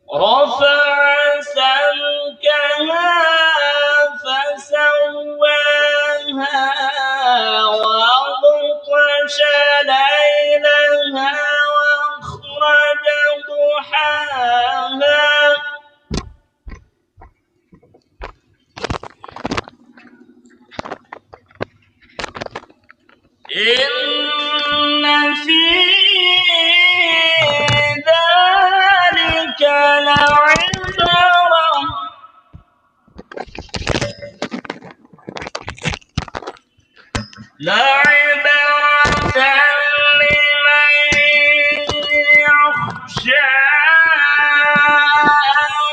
رفع سمكها فسواها وأغطش ليلها وأخرج ضحاها إن في ذلك لعبرة لمن يخشى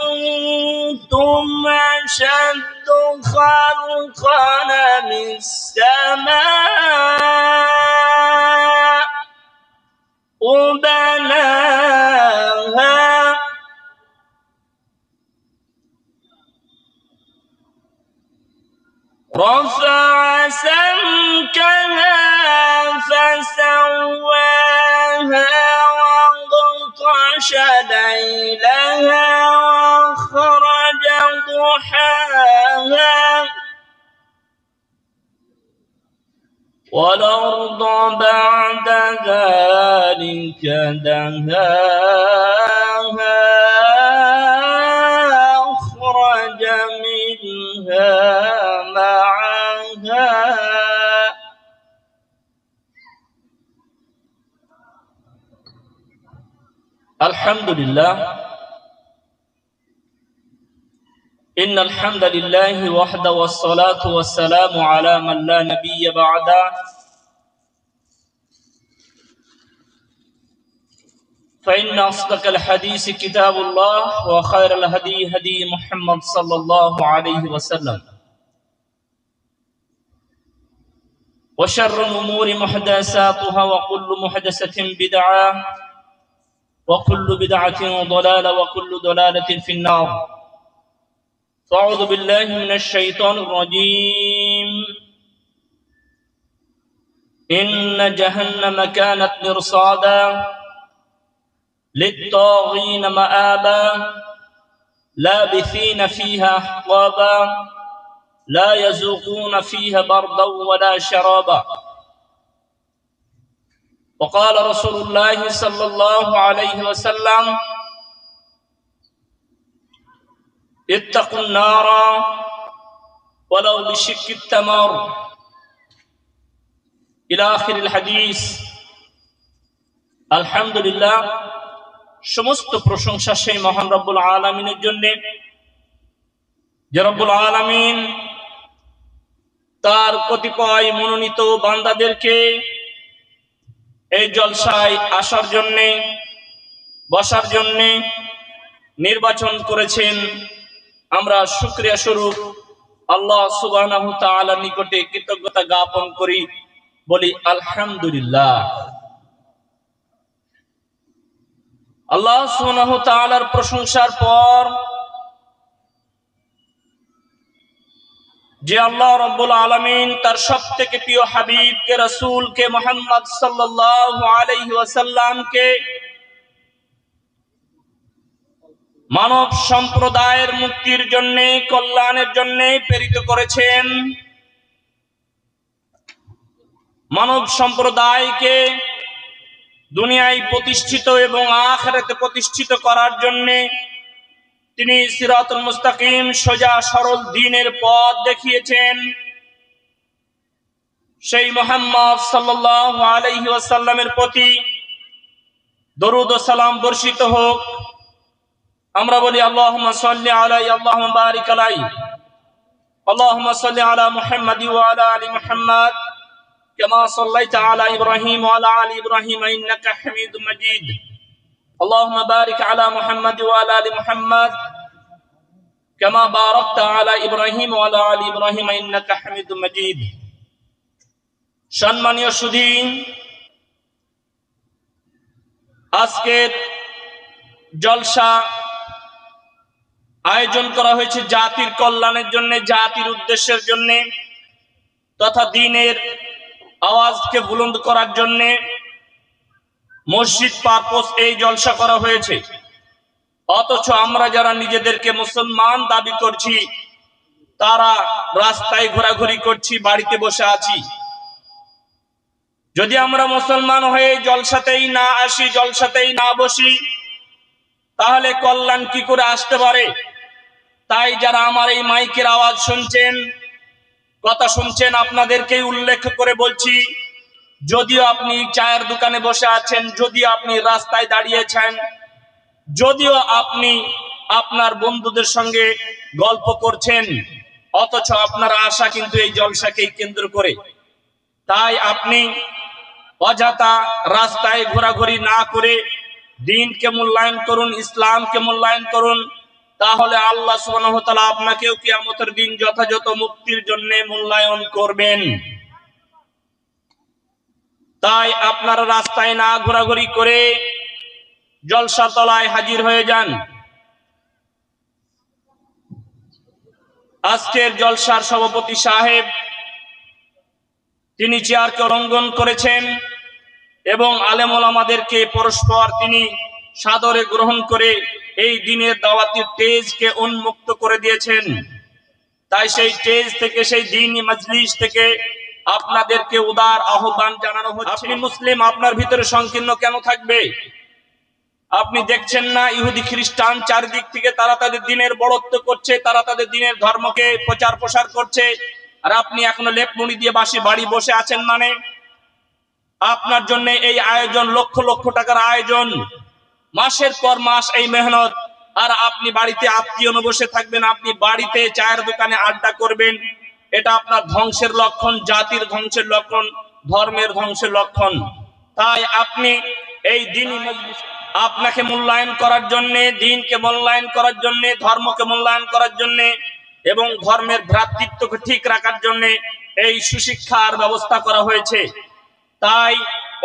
أنتم أشد خلقا من السماء وبناها رفع سمكها فسواها وأغطش ليلها وأخرج ضحاها والأرض بعد ذلك دهاها أخرج منها معها الحمد لله إن الحمد لله وحده والصلاة والسلام على من لا نبي بعده فإن أصدق الحديث كتاب الله وخير الهدي هدي محمد صلى الله عليه وسلم وشر الأمور محدثاتها وكل محدثة بدعة وكل بدعة ضلالة وكل ضلالة في النار فأعوذ بالله من الشيطان الرجيم إن جهنم كانت مرصادا للطاغين مآبا لابثين فيها أحقابا لا يذوقون فيها بردا ولا شرابا وقال رسول الله صلى الله عليه وسلم اتقوا النار ولو بشق التمر إلى آخر الحديث الحمد لله সমস্ত প্রশংসা সেই মহান রব্বুল আলামিনের জন্য যে রব্বুল আলামিন তার কতিপয় মনোনীত বান্দাদেরকে এই জলসায় আসার জন্য বসার জন্য নির্বাচন করেছেন আমরা শুকরিয়া স্বরূপ আল্লাহ সুবহানাহু ওয়া তাআলার নিকটে কৃতজ্ঞতা জ্ঞাপন করি বলি আলহামদুলিল্লাহ আল্লাহ সুবহানাহু ওয়া তাআলার প্রশংসার পর যে আল্লাহ রাব্বুল আলামিন তার সবথেকে প্রিয় হাবিবকে রাসূলকে মুহাম্মদ সাল্লাল্লাহু আলাইহি ওয়াসাল্লামকে মানব সম্প্রদায়ের মুক্তির জন্য কল্যাণের জন্য প্রেরিত করেছেন মানব সম্প্রদায়কে দুনিয়ায় প্রতিষ্ঠিত এবং আখিরাতে প্রতিষ্ঠিত করার জন্য তিনি সিরাতুল মুস্তাকিম সোজা সরল দ্বীনের পথ দেখিয়েছেন সেই মুহাম্মদ সাল্লাল্লাহু আলাইহি ওয়াসাল্লামের প্রতি দরুদ ও সালাম বর্ষিত হোক আমরা বলি আল্লাহুম্মা সাল্লি আলাইহি আল্লাহুম্মা বারিক আলাইহি আল্লাহুম্মা সাল্লি আলা মুহাম্মাদ ওয়া আলা আলি মুহাম্মাদ কামা সাল্লাইতা আলা ইব্রাহিম ওয়া আলা আলি ইব্রাহিম ইন্নাকা হামিদুম মাজিদ اللهم بارك على محمد وعلى ال محمد كما باركت على ابراهيم وعلى ال ابراهيم انك حميد مجيد সম্মানীয় সুধী আজকের জলসা আয়োজন করা হয়েছে জাতির কল্যাণের জন্য জাতির উদ্দেশ্যের জন্য তথা দ্বীনের আওয়াজকে বুলন্দ করার জন্য মসজিদ পারপোজ এই জলসা করা হয়েছে অথচ আমরা যারা নিজেদেরকে মুসলমান দাবি করছি তারা রাস্তায় ঘোরাঘুরি করছি, বাড়িতে বসে আছি। যদি আমরা মুসলমান হয়ে জলসাতেই না আসি, জলসাতেই না বসি, তাহলে কল্যাণ কি করে আসতে পারে? তাই যারা আমার এই মাইকের আওয়াজ শুনছেন, কথা শুনছেন, আপনাদেরকেই উল্লেখ করে বলছি, যদিও আপনি চায়ের দোকানে বসে আছেন, যদিও আপনি রাস্তায় দাঁড়িয়েছেন, যদিও আপনি আপনার বন্ধুদের সঙ্গে গল্প করছেন, অথচ আপনার আশা কিন্তু এই জলসাকেই কেন্দ্র করে। তাই আপনি অযথা রাস্তায় ঘোরাঘুরি না করে দ্বীনকে মূল্যায়ন করুন, ইসলামকে মূল্যায়ন করুন, তাহলে আল্লাহ সুবহানাহু ওয়া তাআলা আপনাকেও কিয়ামতের দিন যথাযথ মুক্তির জন্য মূল্যায়ন করবেন। তাই আপনারা রাস্তায় না ঘোরাঘুরি করে জলসা তলায় হাজির হয়ে যান। আজকের জলসার সভাপতি সাহেব তিনি চেয়ারকে অলঙ্ঘন করেছেন এবং আলেম ওলামাদেরকে পরস্পর তিনি সাদরে গ্রহণ করে এই দিনের দাওয়াতের স্টেজকে উন্মুক্ত করে দিয়েছেন। তাই সেই স্টেজ থেকে, সেই দ্বীনি মজলিস থেকে আপনাদেরকে উদার আহ্বান জানানো হচ্ছে। আপনি মুসলিম, আপনার ভিতরে সংকীর্ণ কেন থাকবে? আপনি দেখছেন না ইহুদি খ্রিস্টান চারিদিক থেকে তারা তাদের দিনের বড়ত্ব করছে, তারা তাদের দিনের ধর্মকে প্রচার প্রসার করছে, আর আপনি এখনো লেপমুড়ি দিয়ে বাড়ি বসে আছেন। মানে আপনার জন্য এই আয়োজন, লক্ষ লক্ষ টাকার আয়োজন, মাসের পর মাস এই মেহনত, আর আপনি বাড়িতে আত্মীয় বসে থাকবেন, আপনি বাড়িতে চায়ের দোকানে আড্ডা করবেন। এটা আপনার ধ্বংসের লক্ষণ, জাতির ধ্বংসের লক্ষণ, ধর্মের ধ্বংসের লক্ষণ। তাই আপনি এই দ্বীনি মজলিস আপনাকে মূল্যায়ন করার জন্য, দ্বীনকে মূল্যায়ন করার জন্য, ধর্মকে মূল্যায়ন করার জন্য এবং ধর্মের ভ্রাতৃত্বকে ঠিক রাখার জন্য এই সুশিক্ষার ব্যবস্থা করা হয়েছে। তাই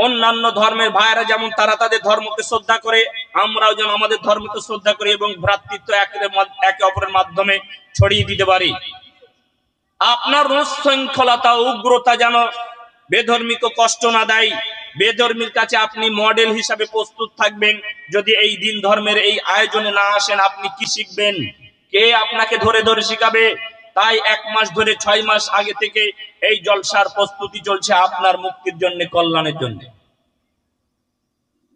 অন্যান্য ধর্মের ভাইয়েরা যেমন তারা তাদের ধর্মকে শ্রদ্ধা করে, আমরাও যেন আমাদের ধর্মকে শ্রদ্ধা করি এবং ভ্রাতৃত্ব একে অপরের মাধ্যমে ছড়িয়ে দিতে পারি। আপনার উচ্ছৃঙ্খলতা, উগ্রতা যেন বেধর্মীকে কষ্ট না দেয়। বেধর্মীর কাছে আপনি মডেল হিসাবে প্রস্তুত থাকবেন। যদি এই দিন ধর্মের এই আয়োজনে না আসেন, আপনি কি শিখবেন? কে আপনাকে ধরে ধরে শিখাবে? তাই 1 মাস ধরে 6 মাস আগে থেকে এই জলসার প্রস্তুতি চলছে আপনার মুক্তির জন্য, কল্যাণের জন্য।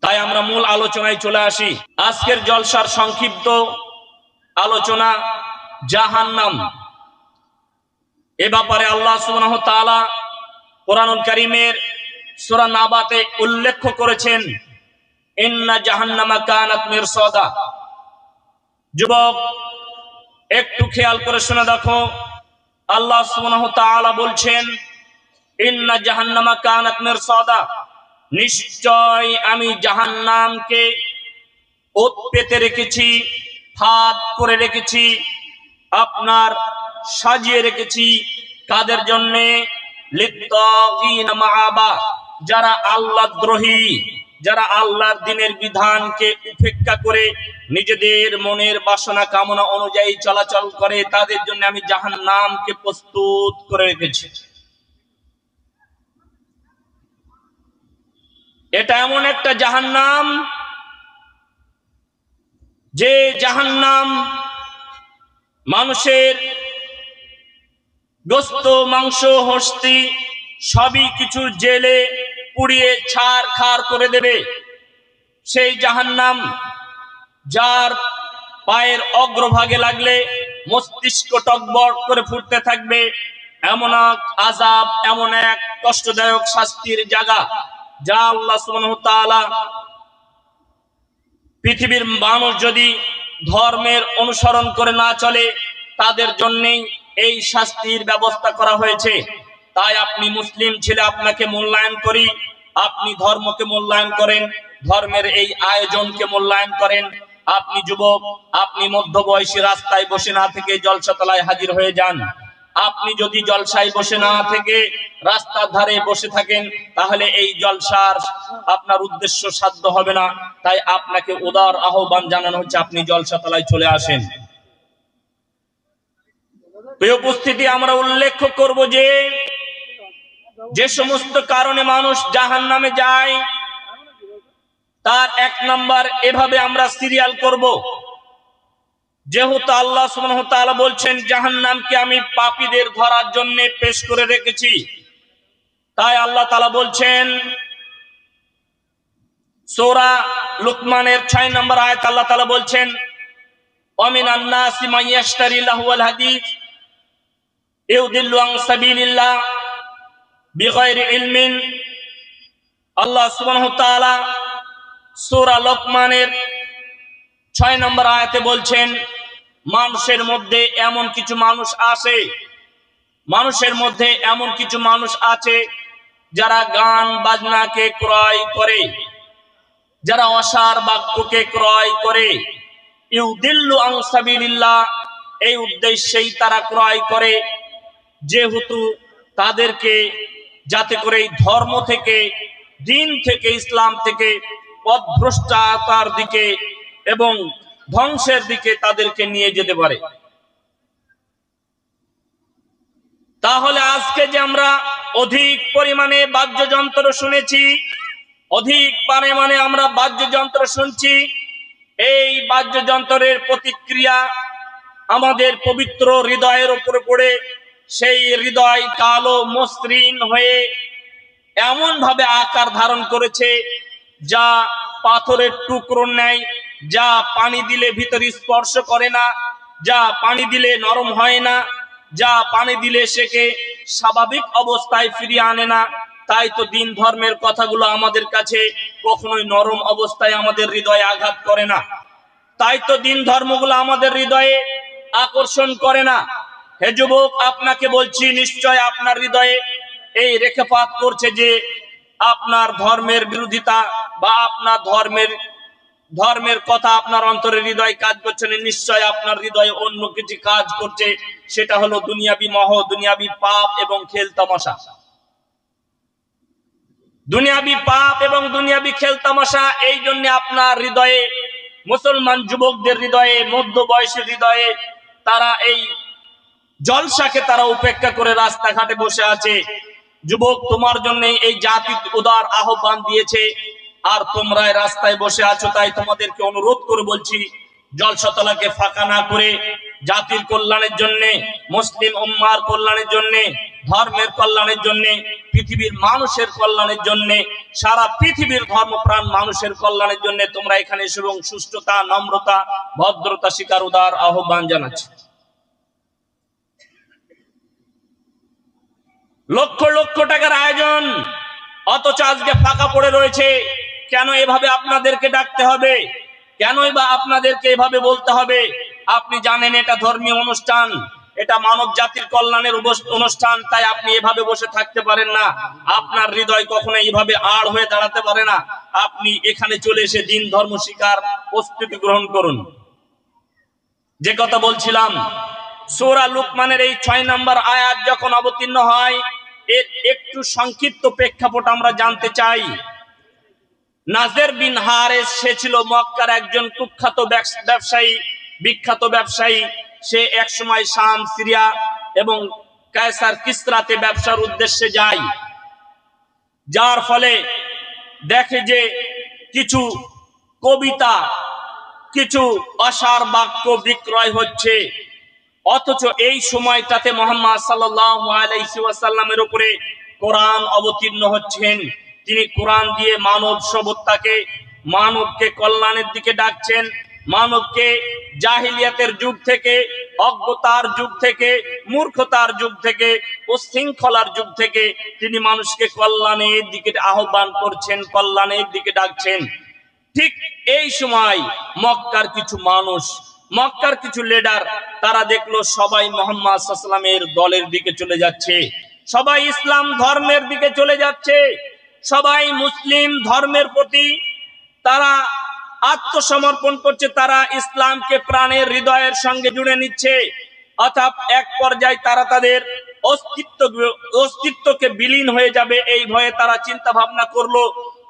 তাই আমরা মূল আলোচনায় চলে আসি। আজকের জলসার সংক্ষিপ্ত আলোচনা জাহান্নাম। এ ব্যাপারে আল্লাহ সুবহানাহু ওয়া তাআলা কোরআনুল কারীমের সূরা নাবাতে উল্লেখ করেছেন, ইন্না জাহান্নামা কানাত মিরসাদা। যুবক, একটু খেয়াল করে শুনে দেখো, আল্লাহ সুবহানাহু ওয়া তাআলা বলছেন, ইন্না জাহান্নামা কানাত মিরসাদা, নিশ্চয় আমি জাহান্নামকে ওত পেতে রেখেছি, ফাঁদ করে রেখেছি, আপনার সাজিয়ে রেখেছি। কাদের জন্য? লিত্তাগিনা মাআবা, যারা আল্লাহদ্রোহী, যারা আল্লাহর দ্বীনের বিধানকে উপেক্ষা করে নিজেদের মনের বাসনা কামনা অনুযায়ী চলাচল করে, তাদের জন্য আমি জাহান্নামকে প্রস্তুত করে রেখেছি। এটা এমন একটা জাহান্নাম, যে জাহান্নাম মানুষের গোস্ত, মাংস, হস্তি সবই কিছু জেলে পুড়িয়ে ছারখার করে দেবে। সেই জাহান্নাম যার পায়ের অগ্রভাগে লাগলে মস্তিষ্ক টকবক করে ফুটতে থাকবে, এমন এক আযাব, এমন এক কষ্টদায়ক শাস্তির জায়গা, যা আল্লাহ সুবহানাহু ওয়া তাআলা পৃথিবীর মানুষ যদি ধর্মের অনুসরণ করে না চলে, তাদের জন্যই এই শাস্তির ব্যবস্থা করা হয়েছে। তাই আপনি মুসলিম ছেলে, আপনাকে মূল্যায়ন করি, আপনি ধর্মকে মূল্যায়ন করেন, ধর্মের এই আয়োজনকে মূল্যায়ন করেন। আপনি যুবক, আপনি মধ্যবয়সী, রাস্তায় বসে না থেকে জলসা তলায় হাজির হয়ে যান। আপনি যদি জলসায় বসে না থেকে রাস্তার ধারে বসে থাকেন, তাহলে এই জলসার আপনার উদ্দেশ্য সাধ্য হবে না। তাই আপনাকে উদার আহ্বান জানানো হচ্ছে, আপনি জলসা তলায় চলে আসেন। প্রিয় উপস্থিতি, আমরা উল্লেখ করব যে সমস্ত কারণে মানুষ জাহান্নামে যায়, তার 1 নাম্বার এভাবে আমরা সিরিয়াল করব। যেহেতু আল্লাহ সুবহানাহু ওয়া তাআলা বলছেন জাহান্নামকে আমি পাপীদের ধরার জন্য পেশ করে রেখেছি, তাই আল্লাহ তাআলা বলছেন সূরা লুকমানের 6 নম্বর আয়াত আল্লাহ তাআলা বলছেন ওয়ামিনান নাসি মান ইয়াশতারি লাহওয়াল হাদিস ইউদিল্লু আন সাবিলিল্লাহ বিগাইরি ইলমিন। আল্লাহ সুবহানাহু ওয়া তাআলা সূরা লুকমানের 6 নম্বর আয়াতে বলছেন মানুষের মধ্যে এমন কিছু মানুষ আছে যারা গান বাজনাকে ক্রয় করে, যারা অসার বাক্যকে ক্রয় করে, ইউদিল্লু আন সাবিলিল্লাহ, এই উদ্দেশ্যেই তারা ক্রয় করে যেহেতু তাদেরকে যাতে করে এই ধর্ম থেকে, দিন থেকে, ইসলাম থেকে পথভ্রষ্টতার দিকে এবং ধ্বংসের দিকে তাদেরকে নিয়ে যেতে পারে। তাহলে আজকে যে আমরা অধিক পরিমাণে বাদ্যযন্ত্র শুনেছি, অধিক পরিমাণে আমরা বাদ্যযন্ত্র শুনছি, এই বাদ্যযন্ত্রের প্রতিক্রিয়া আমাদের পবিত্র হৃদয়ের উপরে পড়ে সেই হৃদয় কালো মসৃণ হয়ে এমন ভাবে আকার ধারণ করেছে যা পাথরের টুকরো ন্যায়, যা পানি দিলে ভিতরে স্পর্শ করে না, যা পানি দিলে নরম হয় না, যা পানি দিলে সেকে স্বাভাবিক অবস্থায় ফিরিয়ে আনে না। তাই তো দিন ধর্মের কথাগুলো আমাদের কাছে কখনোই নরম অবস্থায় আমাদের হৃদয়ে আঘাত করে না, তাই তো দিন ধর্মগুলো আমাদের হৃদয়ে আকর্ষণ করে না। হে যুবক, আপনাকে বলছি নিশ্চয় আপনার হৃদয়ে এই রেখাপাত করছে যে আপনার ধর্মের বিরোধিতা বা আপনার ধর্মের কথা আপনার অন্তরের হৃদয় কাজ করছে না, নিশ্চয় আপনার হৃদয়ে অন্য কিছু কাজ করছে, সেটা হলো দুনিয়াবি মোহ, দুনিয়াবি পাপ এবং খেল তামাশা। দুনিয়াবি পাপ এবং দুনিয়াবি খেল তামাশা, এই জন্য আপনার হৃদয়ে, মুসলমান যুবকদের হৃদয়ে, মধ্য বয়সের হৃদয়ে তারা এই জলসাকে তারা উপেক্ষা করে রাস্তাঘাটে বসে আছে। যুবক, তোমার জন্য এই জাতি উদার আহ্বান দিয়েছে আর তোমরা রাস্তায় বসে আছো, তাই তোমাদেরকে অনুরোধ করে বলছি জলসাতলাকে ফাঁকা না করে জাতির কল্যাণের জন্য, মুসলিম উম্মার কল্যাণের জন্য, ধর্মের কল্যাণের জন্য, পৃথিবীর মানুষের কল্যাণের জন্য, সারা পৃথিবীর ধর্মপ্রাণ মানুষের কল্যাণের জন্য তোমরা এখানে এসে এবং সুষ্ঠুতা, নম্রতা, ভদ্রতা শিকার উদার আহ্বান জানাচ্ছি। লক্ষ লক্ষ টাকার আয়োজন, অথচ আজকে ফাঁকা পড়ে রয়েছে। কেন এভাবে আপনাদেরকে ডাকতে হবে? কেনই বা আপনাদেরকে এভাবে বলতে হবে? আপনি জানেন এটা ধর্মীয় অনুষ্ঠান, এটা মানব জাতির কল্যাণের অনুষ্ঠান, তাই আপনি এভাবে বসে থাকতে পারেন না। আপনার হৃদয় কখনো এইভাবে আড় হয়ে দাঁড়াতে পারে না। আপনি এখানে চলে এসে দিন ধর্ম শিকার প্রস্তুতি গ্রহণ করুন। যে কথা বলছিলাম, সূরা লুকমানের এই 6 নম্বর আয়াত যখন অবতীর্ণ হয়, এর একটু সংক্ষিপ্ত প্রেক্ষাপট আমরা জানতে চাই। নাজের বিন হারেস, সে ছিল মক্কার একজন কুখ্যাত ব্যবসায়ী, বিখ্যাত ব্যবসায়ী। সে একসময় শাম, সিরিয়া এবং কায়সার কিসরাতে ব্যবসার উদ্দেশ্যে যায়। যার ফলে দেখে যে কিছু কবিতা, কিছু অসার বাক্য বিক্রয় হচ্ছে, অথচ এই সময়টাতে মুহাম্মদ সাল্লাল্লাহু আলাইহি ওয়াসাল্লামের উপরে কোরআন অবতীর্ণ হচ্ছেন। তিনি কোরআন দিয়ে মানব সভ্যতাকে, মানবকে কল্যাণের দিকে ডাকছেন। মানবকে জাহিলিয়াতের যুগ থেকে, অজ্ঞতার যুগ থেকে, মূর্খতার যুগ থেকে, উচ্ছৃঙ্খলার যুগ থেকে তিনি মানুষকে কল্যাণের দিকে আহ্বান করছেন, কল্যাণের দিকে ডাকছেন। ঠিক এই সময় মক্কার কিছু মানুষ, মক্কার কিছু লিডার, তারা দেখলো সবাই মুহাম্মদ সাল্লাল্লাহু আলাইহি ওয়াসাল্লামের দলের দিকে চলে যাচ্ছে, সবাই ইসলাম ধর্মের দিকে চলে যাচ্ছে, সবাই মুসলিম ধর্মের প্রতি তারা আত্মসমর্পণ করছে, তারা ইসলামকে প্রাণের হৃদয়ের সঙ্গে জুড়ে নিচ্ছে। অর্থাৎ এক পর্যায়ে তারা তাদের অস্তিত্বকে বিলীন হয়ে যাবে, এই ভয়ে তারা চিন্তা ভাবনা করলো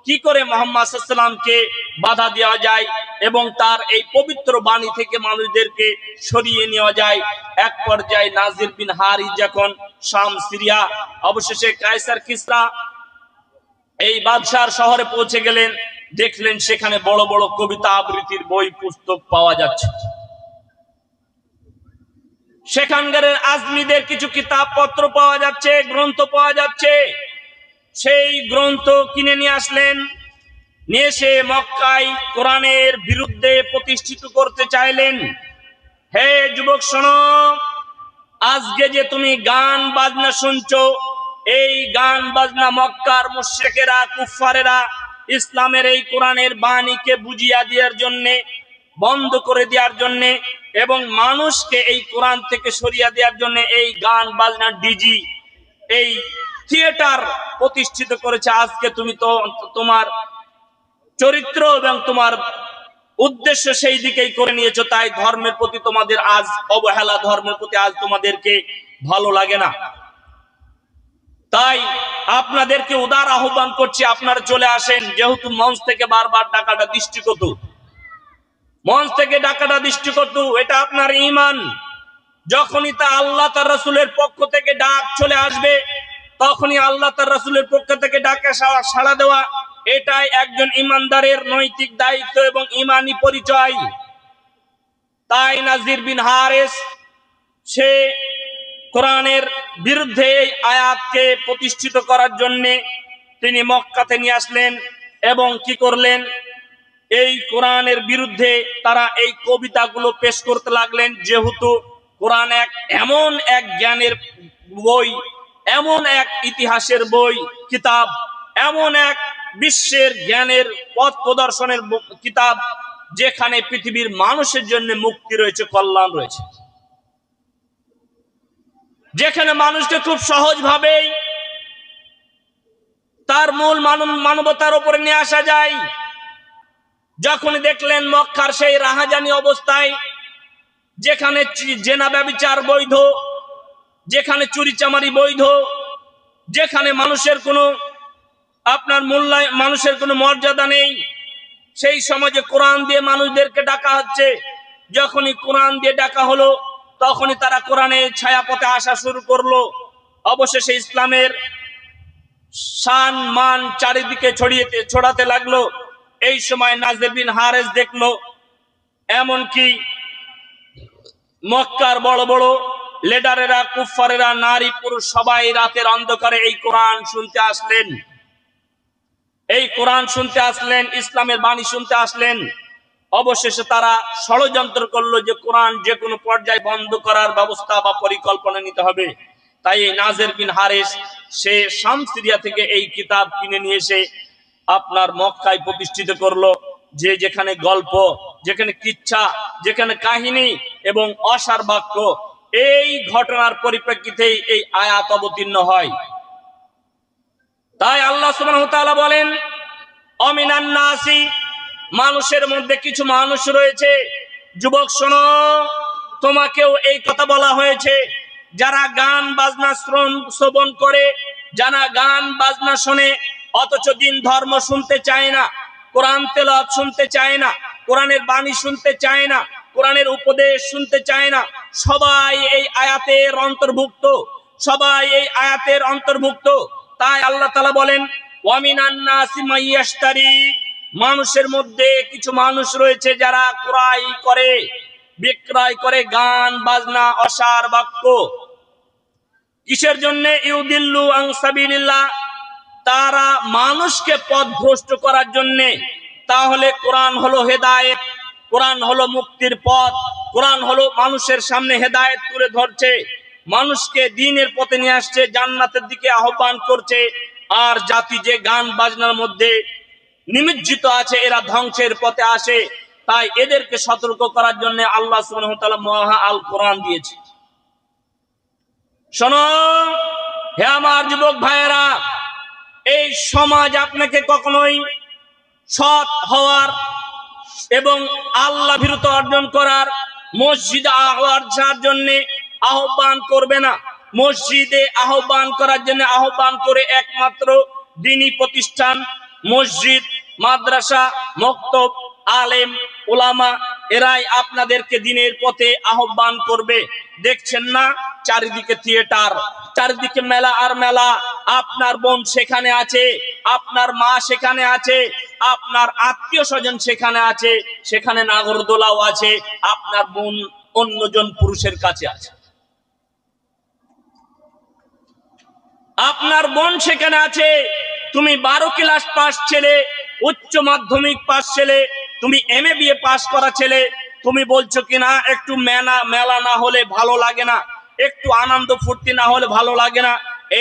কি করে মুহাম্মদ সাল্লাল্লাহু আলাইহি ওয়াসাল্লামকে বাধা দেওয়া যায় এবং তার এই পবিত্র বাণী থেকে মানুষদেরকে সরিয়ে নেওয়া যায়। এক পর্যায়ে নাজির বিন হারিস যখন শাম, সিরিয়া, অবশেষে কায়সার, কিসরা এই বাদশার শহরে পৌঁছে গেলেন, দেখলেন সেখানে বড় বড় কবিতা আবৃত্তির বই পুস্তক পাওয়া যাচ্ছে। সেখানকার আজমিদের কিছু কিতাবপত্র পাওয়া যাচ্ছে, গ্রন্থ পাওয়া যাচ্ছে। সেই গ্রন্থ কিনে নিয়ে আসলেন, নিয়ে এসে মক্কায় কোরআনের বিরুদ্ধে প্রতিষ্ঠিত করতে চাইলেন। হে যুবক শোনো, আজকে যে তুমি গান বাজনা শুনছো, এই গান বাজনা মক্কার মুশরিকেরা কুফফারেরা ইসলামের এই কোরআনের বাণীকে বুঝিয়ে দেওয়ার জন্য, বন্ধ করে দেওয়ার জন্য এবং মানুষকে এই কোরআন থেকে সরিয়ে দেওয়ার জন্য এই গান বাজনা ডিজি, এই থিয়েটার প্রতিষ্ঠিত করেছে। আজকে তুমি তো তোমার চরিত্র এবং তোমার উদ্দেশ্য সেই দিকেই করে নিয়েছো, তাই ধর্মের প্রতি তোমাদের আজ অবহেলা, ধর্মের প্রতি আজ তোমাদেরকে ভালো লাগে না। তাই আপনাদেরকে উদার আহ্বান করছি, আপনারা চলে আসেন। যেহেতু মঞ্চ থেকে বারবার ডাকাটা দৃষ্টিকটু, মঞ্চ থেকে ডাকাটা দৃষ্টিকটু, এটা আপনার ঈমান। যখনই তা আল্লাহ তার রাসূলের পক্ষ থেকে ডাক চলে আসবে, তখনই আল্লাহ তার রাসূলের পক্ষ থেকে ডাকে সাড়া দেওয়া, এটাই একজন ঈমানদারের নৈতিক দায়িত্ব এবং ঈমানি পরিচয়। তাই নাজির বিন হারেস সে কোরআনের বিরুদ্ধে এই আয়াতকে প্রতিষ্ঠিত করার জন্য তিনি মক্কাতে নিয়ে আসলেন এবং কি করলেন, এই কোরআনের বিরুদ্ধে তারা এই কবিতাগুলো পেশ করতে লাগলেন। যেহেতু কোরআন এমন এক জ্ঞানের বই, এমন এক ইতিহাসের বই কিতাব, এমন এক বিশ্বের জ্ঞানের পথ প্রদর্শনের কিতাব, যেখানে পৃথিবীর মানুষের জন্য মুক্তি রয়েছে, কল্যাণ রয়েছে, যেখানে মানুষকে খুব সহজভাবেই তার মূল মানবতার উপরে নিয়ে আসা যায়। যখন দেখলেন মক্কার সেই রাহাজানি অবস্থায়, যেখানে জেনা ব্যভিচার বৈধ, যেখানে চুরি চামারি বৈধ, যেখানে মানুষের কোনো মানুষের কোনো মর্যাদা নেই, সেই সমাজে কোরআন দিয়ে মানুষদেরকে ডাকা হচ্ছে। যখনই কোরআন দিয়ে ডাকা হলো, তখনই তারা কোরআনের ছায়াপথে আসা শুরু করলো। অবশেষে ইসলামের শান মান চারিদিকে ছড়াতে লাগলো। এই সময় নাজির বিন হারেস দেখলো, এমনকি মক্কার বড় বড় লিডারেরা, কুফফারেরা, নারী পুরুষ সবাই রাতের অন্ধকারে এই কোরআন শুনতে আসলেন, এই কোরআন শুনতে আসলেন, ইসলামের বাণী শুনতে আসলেন। অবশেষে তারা ষড়যন্ত্র করলো যে কোরআন যে কোনো পর্যায়ে বন্ধ করার ব্যবস্থা বা পরিকল্পনা নিতে হবে। তাই নাজির বিন হারেস সে শাম সিরিয়া থেকে এই কিতাব কিনে নিয়ে এসে আপনার মক্কায় প্রতিষ্ঠিত করলো। যে যেখানে গল্প, যেখানে কিচ্ছা, যেখানে কাহিনী এবং অসার বাক্য, এই ঘটনার পরিপ্রেক্ষিতেই এই আয়াত অবতীর্ণ হয়। তাই আল্লাহ সুবহানাহু ওয়া তাআলা বলেন, অমিনান নাসি, মানুষের মধ্যে কিছু মানুষ রয়েছে। যুবক শোনো, তোমাকেও এই কথা বলা হয়েছে, যারা গান বাজনা শ্রবণ করে, যারা গান বাজনা শোনে, অথচ দিন ধর্ম শুনতে চায় না, কোরআন তেলাওয়াত শুনতে চায় না, কোরআনের বাণী শুনতে চায় না, কোরআনের উপদেশ শুনতে চায় না, সবাই এই আয়াতের অন্তর্ভুক্ত, সবাই এই আয়াতের অন্তর্ভুক্ত। তাই আল্লাহ তাআলা বলেন, ওয়ামিনান নাসি মাইয়াশতারি, মানুষের মধ্যে কিছু মানুষ রয়েছে যারা ক্রয় করে, বিক্রয় করে গান বাজনা অসার বাক্য। কিসের জন্য? ইউদিল্লু আন সাবিলিল্লাহ, তারা মানুষকে পথভ্রষ্ট করার জন্য। তাহলে কোরআন হলো হেদায়েত, কোরআন হলো মুক্তির পথ, কোরআন হলো মানুষের সামনে হেদায়েত তুলে ধরছে, মানুষকে দ্বীনের পথে নিয়ে আসছে, জান্নাতের দিকে আহ্বান করছে। আর জাতি যে গান বাজনার মধ্যে নিমজ্জিত আছে, এরা ধ্বংসের পথে আসে। তাই এদেরকে সতর্ক করার জন্য আল্লাহ সুবহানাহু ওয়া তাআলা মহা আল কোরআন দিয়েছে। শোনো হে আমার যুবক ভাইয়েরা, এই সমাজ আপনাকে কখনোই সৎ হওয়ার এবং আল্লাহ ভীরুতা অর্জন করার, মসজিদে আসার জন্য আহ্বান করবে না। মসজিদে আহ্বান করার জন্য আহ্বান করে একমাত্র দ্বীনী প্রতিষ্ঠান, মসজিদ, মাদ্রাসা, মক্তব, আলেম, উলামা, এরাই আপনাদেরকে দ্বীনের পথে আহ্বান করবে। দেখছেন না চারিদিকে থিয়েটার, চারিদিকে মেলা আর মেলা। আপনার বোন সেখানে আছে, আপনার মা সেখানে আছে, আপনার আত্মীয় স্বজন সেখানে আছে, সেখানে নাগরদোলাও আছে, আপনার বোন অন্যজন পুরুষের কাছে আছে। আপনার বোন সেখানে আছে, তুমি 12 ক্লাস পাস ছেলে, উচ্চ মাধ্যমিক পাস ছেলে, তুমি MA BA পাস করা ছেলে, তুমি বলছো কিনা একটু মেলা না হলে ভালো লাগে না, একটু আনন্দ ফুর্তি না হলে ভালো লাগে না।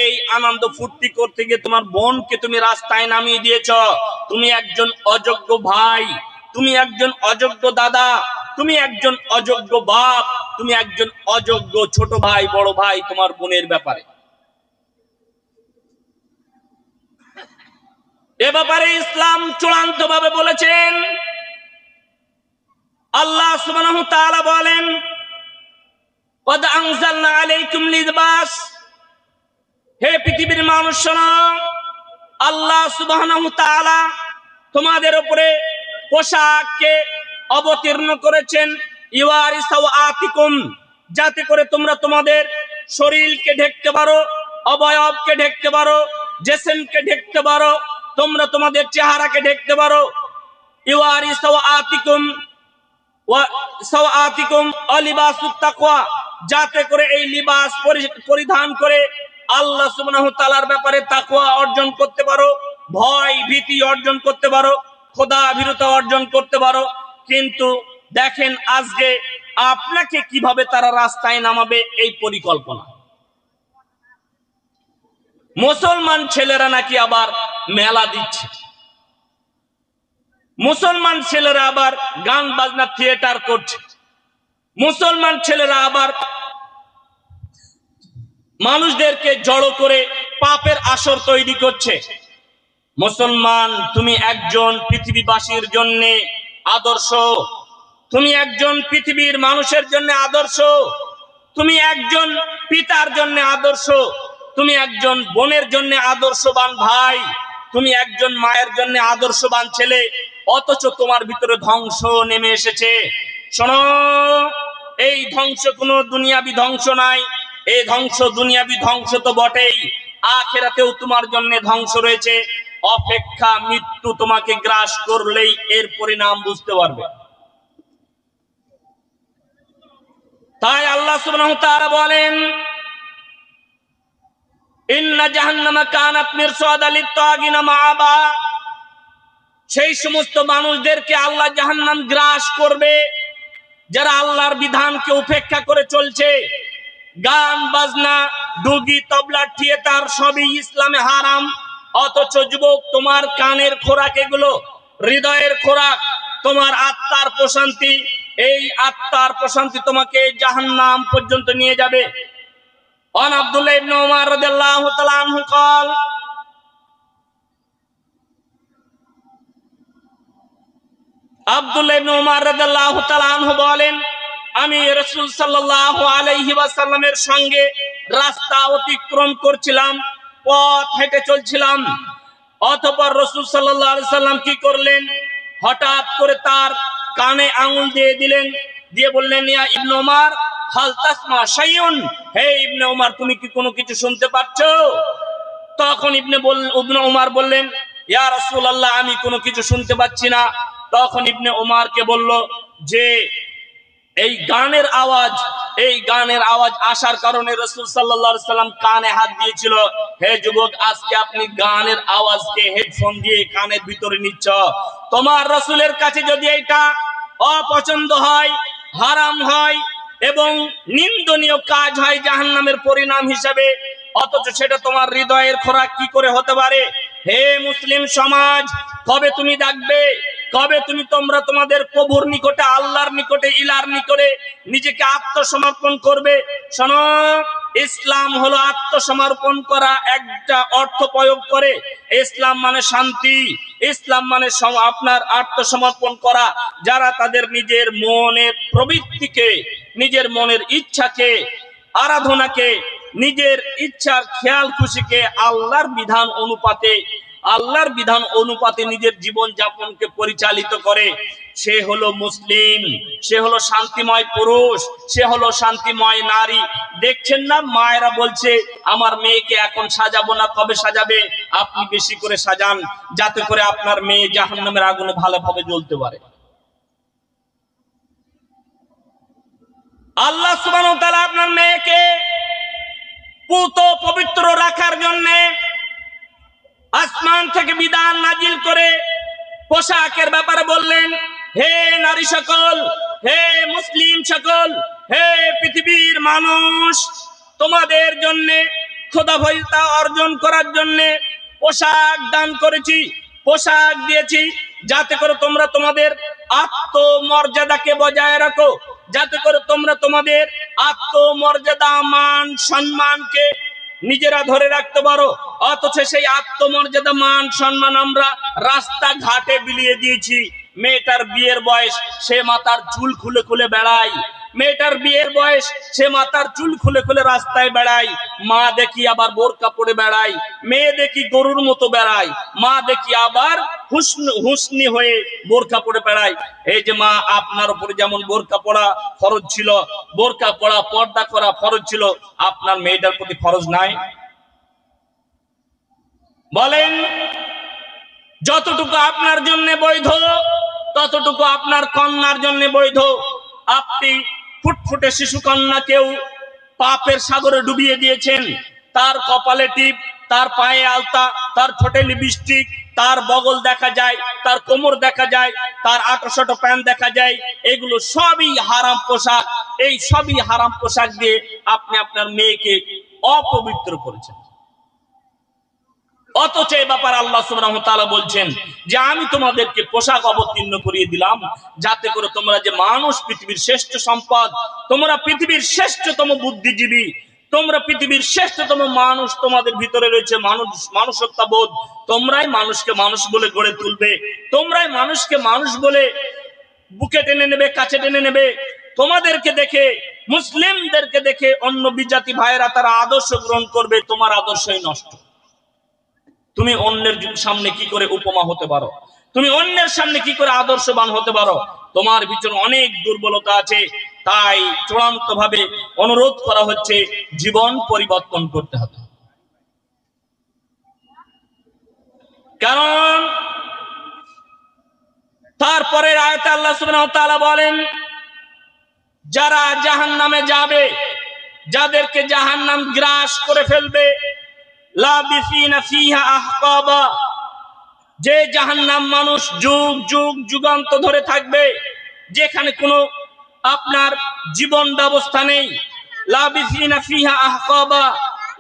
এই আনন্দ ফুর্তি করতে গিয়ে তোমার বোনকে তুমি রাস্তায় নামিয়ে দিয়েছ। তুমি একজন অযোগ্য ভাই, তুমি একজন অযোগ্য দাদা, তুমি একজন অযোগ্য বাপ, তুমি একজন অযোগ্য ছোট ভাই বড় ভাই তোমার বোনের ব্যাপারে। এ ব্যাপারে ইসলাম চূড়ান্ত ভাবে বলেছেন। আল্লাহ সুবহানাহু ওয়া তাআলা বলেন, কদ আনজালনা আলাইকুম লিবাস, হে পৃথিবীর মানুষ শোনো, আল্লাহ সুবহানাহু ওয়া তাআলা তোমাদের উপরে পোশাককে অবতীর্ণ করেছেন, ইওয়ারি সাওআতিকুম, যাতে করে তোমরা তোমাদের শরীরকে ঢেকতে পারো, অবয়বকে ঢেকতে পারো, জিসমকে ঢেকতে পারো, তোমরা তোমাদের চেহারাকে ঢেকতে পারো। ইওয়ারি সাওআতিকুম ওয়া সাওআতিকুম লিবাসুত তাকওয়া, যাতে করে এই লিবাস পরিধান করে আল্লাহ সুবহানাহু ওয়া তাআলার ব্যাপারে তাকওয়া অর্জন করতে পারো, ভয় ভীতি অর্জন করতে পারো, খোদা ভীরুতা অর্জন করতে পারো। কিন্তু দেখেন আজকে আপনাকে কিভাবে তারা রাস্তায় নামাবে এই পরিকল্পনা। মুসলমান ছেলেরা নাকি আবার মেলা দিচ্ছে, মুসলমান ছেলেরা আবার গান বাজনা থিয়েটার করছে, মুসলমান ছেলেরা আবার মানুষদেরকে জড়ো করে পাপের আসর তৈরি করছে। মুসলমান, তুমি একজন পৃথিবীবাসীর জন্য আদর্শ, তুমি একজন পৃথিবীর মানুষের জন্য আদর্শ, তুমি একজন পিতার জন্য আদর্শ, তুমি একজন বোনের জন্য আদর্শবান ভাই, তুমি একজন মায়ের জন্য আদর্শবান ছেলে, অথচ তোমার ভিতরে ধ্বংস নেমে এসেছে। শোনো, এই ধ্বংস কোনো দুনিয়াবি ধ্বংস নাই, এই ধ্বংস দুনিয়াবি ধ্বংস তো বটেই, আখিরাতেও তোমার জন্য ধ্বংস রয়েছে। অপেক্ষা, মৃত্যু তোমাকে গ্রাস করলেই এর পরিণাম বুঝতে পারবে। তাই আল্লাহ সুবহানাহু ওয়া তাআলা বলেন, ইন্না জাহান্নামা কানাত মিরসাদা লিত-তাগিনা মাআবা, সেই সমস্ত মানুষদেরকে আল্লাহ জাহান্নাম গ্রাস করবে যারা আল্লাহর বিধানকে উপেক্ষা করে চলছে। গান বাজনা, ডুগি, তবলা, থিয়েটার সবই ইসলামে হারাম, অথচ যুবক তোমার কানের খোরাক এগুলো, হৃদয়ের খোরাক, তোমার আত্মার প্রশান্তি, এই আত্মার প্রশান্তি তোমাকে জাহান্নাম পর্যন্ত নিয়ে যাবে। আন আব্দুল্লাহ ইবনে উমর রাদিয়াল্লাহু তাআলা আনহু قال, আব্দুল্লাহ ইবনে উমর রাদিয়াল্লাহু তাআলা আনহু বলেন, আমি রাসূল সাল্লাল্লাহু আলাইহি ওয়াসাল্লামের সঙ্গে রাস্তা অতিক্রম করছিলাম, পথ হেঁটে চলছিলাম। অতঃপর রাসূল সাল্লাল্লাহু আলাইহি সাল্লাম কি করলেন, হঠাৎ করে তার কানে আঙ্গুল দিয়ে দিলেন, দিয়ে বললেন, ইয়া ইবনে উমর হাল তাসমা শাইউন, হে ইবনে উমর তুমি কি কোনো কিছু শুনতে পাচ্ছো? তখন ইবনে উমর বললেন, ইয়া রাসূলুল্লাহ আমি কোনো কিছু শুনতে পাচ্ছি না। তখন ইবনে উমরকে বলল যে এই গানের আওয়াজ, এই গানের আওয়াজ আসার কারণে রাসূল সাল্লাল্লাহু আলাইহি সাল্লাম কানে হাত দিয়েছিল। হে যুবক, আজকে আপনি গানের আওয়াজকে হেডফোন দিয়ে কানের ভিতরে নিচ্ছ। তোমার রাসূলের কাছে যদি এটা অপছন্দ হয়, হারাম হয় এবং নিন্দনীয় কাজ হয় জাহান্নামের পরিণাম হিসাবে, অথচ সেটা তোমার হৃদয়ের খোরাক কি করে হতে পারে? হে মুসলিম সমাজ, কবে তুমি দেখবে, কবে তোমরা তোমাদের প্রভুর নিকটে, আল্লাহর নিকটে, ইলার নিকটে নিজেকে আত্মসমর্পণ করবে? শোনো, ইসলাম হলো আত্মসমর্পণ করা একটা অর্থ প্রয়োগ করে। ইসলাম মানে শান্তি, ইসলাম মানে আপনার আত্মসমর্পণ করা। যারা তাদের নিজের মনের প্রবৃত্তিকে, নিজের মনের ইচ্ছাকে, আরাধনাকে, নিজের ইচ্ছার খেয়াল খুশিকে আল্লাহর বিধান অনুপাতে নিজের জীবন যাপনকে পরিচালিত করে, সে হলো মুসলিম, সে হলো শান্তিময় পুরুষ, সে হলো শান্তিময় নারী। দেখছেন না, মায়েরা বলছে আমার মেয়েকে এখন সাজাবো না, কবে সাজাবে? আপনি বেশি করে সাজান, যাতে করে আপনার মেয়ে জাহান্নামের আগুনে ভালোভাবে জ্বলতে পারে। আল্লাহ সুবহানাহু ওয়া তাআলা আপনার মেয়েকে পুত পবিত্র রাখার জন্য আসমান থেকে বিধান নাজিল করে পোশাকের ব্যাপারে বললেন, হে নারী সকল, হে মুসলিম সকল, হে পৃথিবীর মানুষ, তোমাদের জন্য খোদাভয়তা অর্জন করার জন্য পোশাক দান করেছি, পোশাক দিয়েছি, যাতে করে তোমরা তোমাদের আত্মমর্যাদাকে বজায় রাখো, যাতে করে তোমরা তোমাদের আত্মমর্যাদা মান সম্মানকে নিজেরা ধরে রাখতে পারো। অথচ সেই আত্মমর্যাদা মান সম্মান আমরা রাস্তাঘাটে বিলিয়ে দিয়েছি। মেয়েটার বিয়ের বয়স, সে মাথার চুল খুলে খুলে বেড়ায়। মেয়েটার বিয়ের বয়স, সে মাথার চুল খুলে খুলে রাস্তায় বেড়ায়। মা দেখি আবার বোরকা পরে বেড়ায়, মেয়ে দেখি গরুর মতো বেড়ায়, মা দেখি আবার হুসনি হয়ে বোরকা পরে বেড়ায়। এই যে মা, আপনার উপরে যেমন বোরকা পরা ফরজ ছিল, বোরকা পরা পর্দা করা ফরজ ছিল, আপনার মেয়েটার প্রতি ফরজ নাই? বলেন, যতটুকু আপনার জন্য বৈধ ততটুকু আপনার কন্যার জন্য বৈধ। আপনি ফুটফুটে শিশু কন্যাকেও পাপের সাগরে ডুবিয়ে দিয়েছেন। তার কপালে টিপ, তার পায়ে আলতা, তার ঠোঁটে লিপস্টিক, তার বগল দেখা যায়, তার কোমর দেখা যায়, তার আঁটোশাট প্যান্ট দেখা যায়। এগুলো সবই হারাম পোশাক। এই সবই হারাম পোশাক দিয়ে আপনি আপনার মেয়েকে অপবিত্র করেছেন। অথচ এই ব্যাপারে আল্লাহ সুবহানাহু ওয়া তাআলা বলছেন যে আমি তোমাদেরকে পোশাক অবতীর্ণ করিয়ে দিলাম, যাতে করে তোমরা যে মানুষ, পৃথিবীর শ্রেষ্ঠ সম্পদ, তোমরা পৃথিবীর শ্রেষ্ঠতম বুদ্ধিজীবী, তোমরা পৃথিবীর শ্রেষ্ঠতম মানুষ, তোমাদের ভিতরে রয়েছে মানুষত্ববোধ। তোমরাই মানুষকে মানুষ বলে গড়ে তুলবে, তোমরাই মানুষকে মানুষ বলে বুকে টেনে নেবে, কাছে টেনে নেবে। তোমাদেরকে দেখে, মুসলিমদেরকে দেখে অন্য বিজাতি ভাইয়েরা তারা আদর্শ গ্রহণ করবে, তোমার আদর্শই নষ্ট। তুমি অন্যের সামনে কি করে উপমা হতে পারো? তুমি অন্যের সামনে কি করে আদর্শবান হতে পারো? তোমার ভিতরে অনেক দুর্বলতা আছে। তাই চূড়ান্ত ভাবে অনুরোধ করা হচ্ছে, জীবন পরিবর্তন করতে হবে। কারণ তারপরের আয়াতে আল্লাহ সুবহানাহু ওয়া তাআলা বলেন, যারা জাহান্নামে যাবে, যাদেরকে জাহান্নাম গ্রাস করে ফেলবে, লাবিসিনা ফিহা আহকাবা, যে জাহান্নাম মানুষ যুগ যুগ যুগান্ত ধরে থাকবে, যেখানে কোনো আপনার জীবন ব্যবস্থা নেই। লাবিসিনা ফিহা আহকাবা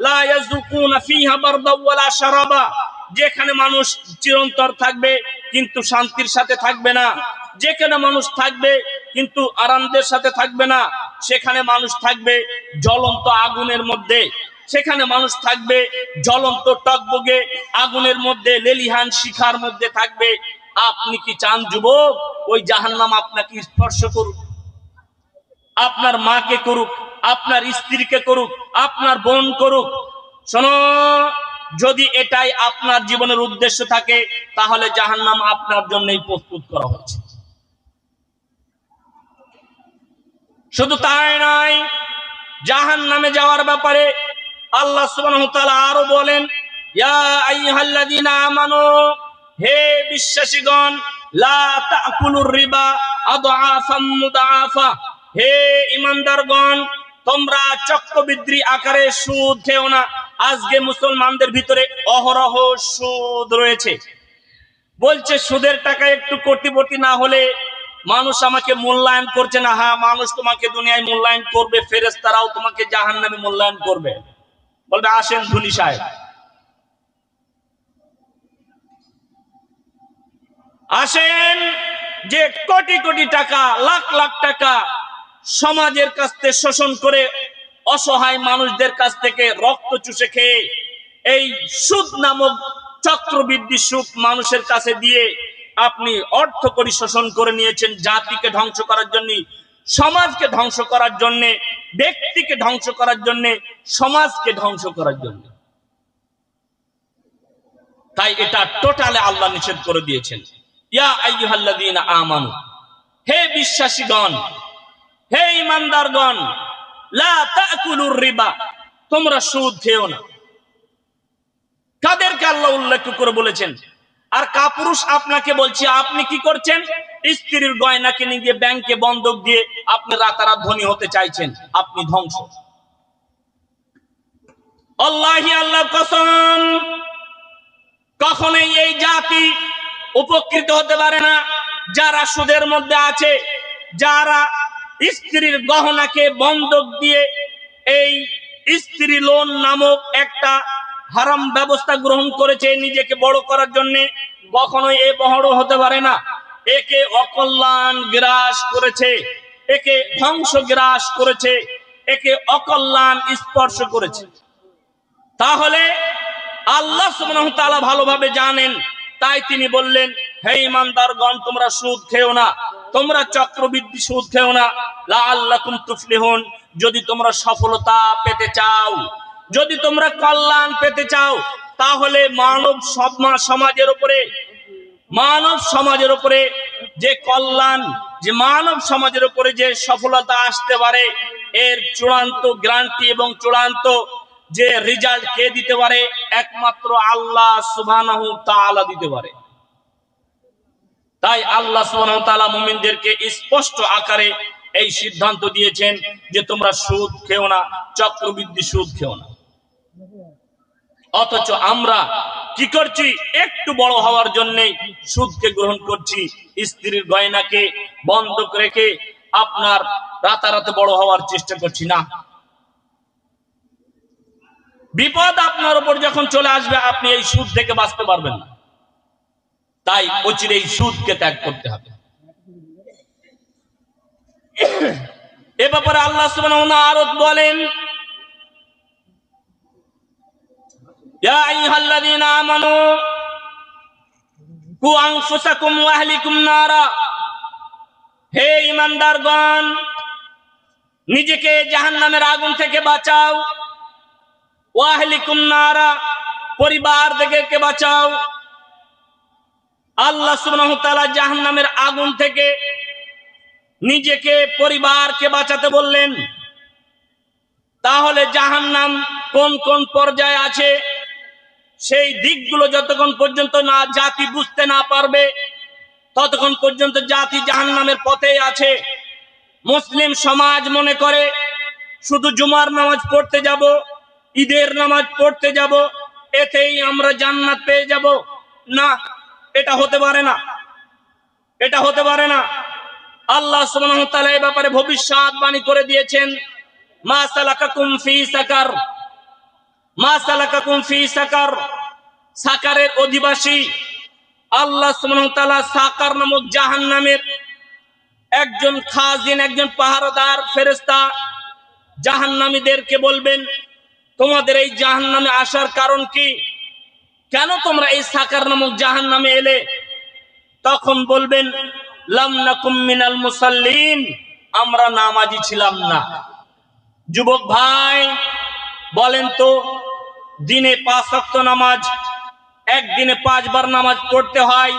লা ইয়াযুকুনা ফিহা বারদা ওয়ালা শারাবা, যেখানে মানুষ চিরন্তর থাকবে কিন্তু শান্তির সাথে থাকবে না, যেখানে মানুষ থাকবে কিন্তু আরামদের সাথে থাকবে না, সেখানে মানুষ থাকবে জ্বলন্ত আগুনের মধ্যে, সেখানে মানুষ থাকবে জ্বলন্ত টকবগে আগুনের মধ্যে, লেলিহান শিখার মধ্যে থাকবে। আপনি কি চান যুবক ওই জাহান্নাম আপনাকে স্পর্শ করুক? আপনার মাকে করুক, আপনার স্ত্রীকে করুক, আপনার বোন করুক? শোনো, যদি এটাই আপনার জীবনের উদ্দেশ্য থাকে, তাহলে জাহান্নাম আপনার জন্যই প্রস্তুত করা হয়েছে। শুধু তাই নয়, জাহান্নামে যাওয়ার ব্যাপারে আল্লাহ সুবহানাহু ওয়া তাআলা আরো বলেন, ইয়া আইয়ুহাল্লাযীনা আমানু, হে বিশ্বাসীগণ, লা তাকুলুর রিবা আদআফাম মুদাআফা, হে ঈমানদারগণ, তোমরা চক্রবৃদ্ধি আকারে সুদ খেও না। আজকে মুসলমানদের ভিতরে অহরহ সুদ রয়েছে। বলছে সুদের টাকা একটু কোটিপতি না হলে মানুষ আমাকে মূল্যায়ন করছে না। হ্যাঁ, মানুষ তোমাকে দুনিয়ায় মূল্যায়ন করবে, ফেরেশতারাও তোমাকে জাহান্নামে মূল্যায়ন করবে। বলবে, আসেন ধনী সাহেব, আসেন, যে কোটি কোটি টাকা, লাখ লাখ টাকা সমাজের কাছ থেকে শোষণ করে অসহায় মানুষদের কাছ থেকে রক্ত চুষে খেয়ে এই সুদ নামক চক্রবৃদ্ধি সুদ মানুষের কাছে দিয়ে আপনি অর্থ করি শোষণ করে নিয়েছেন, জাতিকে ধ্বংস করার জন্য, সমাজকে ধ্বংস করার জন্য, ব্যক্তিকে ধ্বংস করার জন্য, সমাজকে ধ্বংস করার জন্য। তাই এটা টোটালে আল্লাহ নিষেধ করে দিয়েছেন। ইয়া আইয়ুহাল্লাযীনা আমানু, হে বিশ্বাসীগণ, হে ঈমানদারগণ, লা তাকুলুর রিবা, তোমরা সুদ খেও না। কাদেরকে আল্লাহ উল্লেখ করে বলেছেন? আর কাপুরুষ আপনাকে বলছি, আপনি কি করছেন? স্ত্রীর গয়না কিনে গিয়ে ব্যাংকে বন্ধক দিয়ে আপনি রাতারাত ধনী হতে চাইছেন, আপনি ধ্বংস। আল্লাহি আল্লাহর কসম, কখনোই এই জাতি উপকৃত হতে পারে না যারা সুদের মধ্যে আছে, যারা স্ত্রীর গহনাকে বন্ধক দিয়ে এই স্ত্রী লোন নামক একটা হারাম ব্যবস্থা গ্রহণ করেছে নিজেকে বড় করার জন্য, কখনোই এ বড় হতে পারে না। একে অকল্যাণ গ্রাস করেছে, একে ধ্বংস গ্রাস করেছে, একে অকল্যাণ স্পর্শ করেছে। তাহলে আল্লাহ সুবহানাহু ওয়া তাআলা ভালোভাবে জানেন, তাই তিনি বললেন, হে ঈমানদারগণ, তোমরা সুদ খেও না, তোমরা চক্রবৃদ্ধি সুদ খেও না, লাআল্লাকুম তুফলিহুন, যদি তোমরা সফলতা পেতে চাও, যদি তোমরা কল্যাণ পেতে চাও, তাহলে মানব সমাজের উপরে যে কল্যাণ, যে মানব সমাজের উপরে যে সফলতা আসতে পারে, এর চূড়ান্ত গ্যারান্টি এবং চূড়ান্ত যে রেজাল্ট কে দিতে পারে? একমাত্র আল্লাহ সুবহানাহু ওয়া তাআলা দিতে পারে। তাই আল্লাহ সুবহানাহু ওয়া তাআলা মুমিনদেরকে স্পষ্ট আকারে এই সিদ্ধান্ত দিয়েছেন যে তোমরা সুদ খেও না, চক্রবৃদ্ধি সুদ খেও না। অথচ আমরা কি করছি? একটু বড় হওয়ার জন্য সুদকে গ্রহণ করছি, স্ত্রীর গয়নাকে বন্ধক রেখে আপনার রাতারাতি বড় হওয়ার চেষ্টা করছি না। বিপদ আপনার উপর যখন চলে আসবে, আপনি এই সুদ থেকে বাঁচতে পারবেন না। তাই অচিরে এই সুদকে ত্যাগ করতে হবে। এ ব্যাপারে আল্লাহ সুবহানাহু ওয়া তাআলা আরো বলেন, ইয়া আইয়ুহাল্লাযীনা আমানু কু আনফুসাকুম ওয়া আহলিকুম নারা, হে ঈমানদারগণ, নিজেকে জাহান্নামের আগুন থেকে বাঁচাও, ওয়া আহলিকুম নারা, পরিবার থেকে বাঁচাও। আল্লাহ সুবহানাহু ওয়া তাআলা জাহান্নামের আগুন থেকে নিজেকে, পরিবারকে বাঁচাতে বললেন। তাহলে জাহান্নাম কোন কোন পর্যায়ে আছে, সেই দিকগুলো যতক্ষণ পর্যন্ত না জাতি বুঝতে না পারবে, ততক্ষণ পর্যন্ত জাতি জাহান্নামের পথেই আছে। মুসলিম সমাজ মনে করে শুধু জুমার নামাজ পড়তে যাব, ঈদের নামাজ পড়তে যাব, এতেই আমরা জান্নাত পেয়ে যাব। না, এটা হতে পারে না, এটা হতে পারে না। আল্লাহ সুবহানাহু ওয়া তাআলা এই ব্যাপারে ভবিষ্যৎবাণী করে দিয়েছেন, মা সালাকাকুম ফি সাকার, মা সালাকাকুম ফি সাকার, সাকারের অধিবাসী আল্লাহ সুবহানাহু ওয়া তাআলা সাকার নামক জাহান্নামের একজন খাজিন, একজন পাহারাদার ফেরেশতা জাহান্নামীদেরকে বলবেন, তোমাদের এই জাহান্নামে আসার কারণ কি? কেন তোমরা এই সাকার নামক জাহান্নামে এলে? তখন বলবেন, লাম নাকুম মিনাল মুসাল্লিন, আমরা নামাজি ছিলাম না। যুবক ভাই বলেন তো, দিনে 5 ওয়াক্ত নামাজ, একদিনে 5 বার নামাজ পড়তে হয়,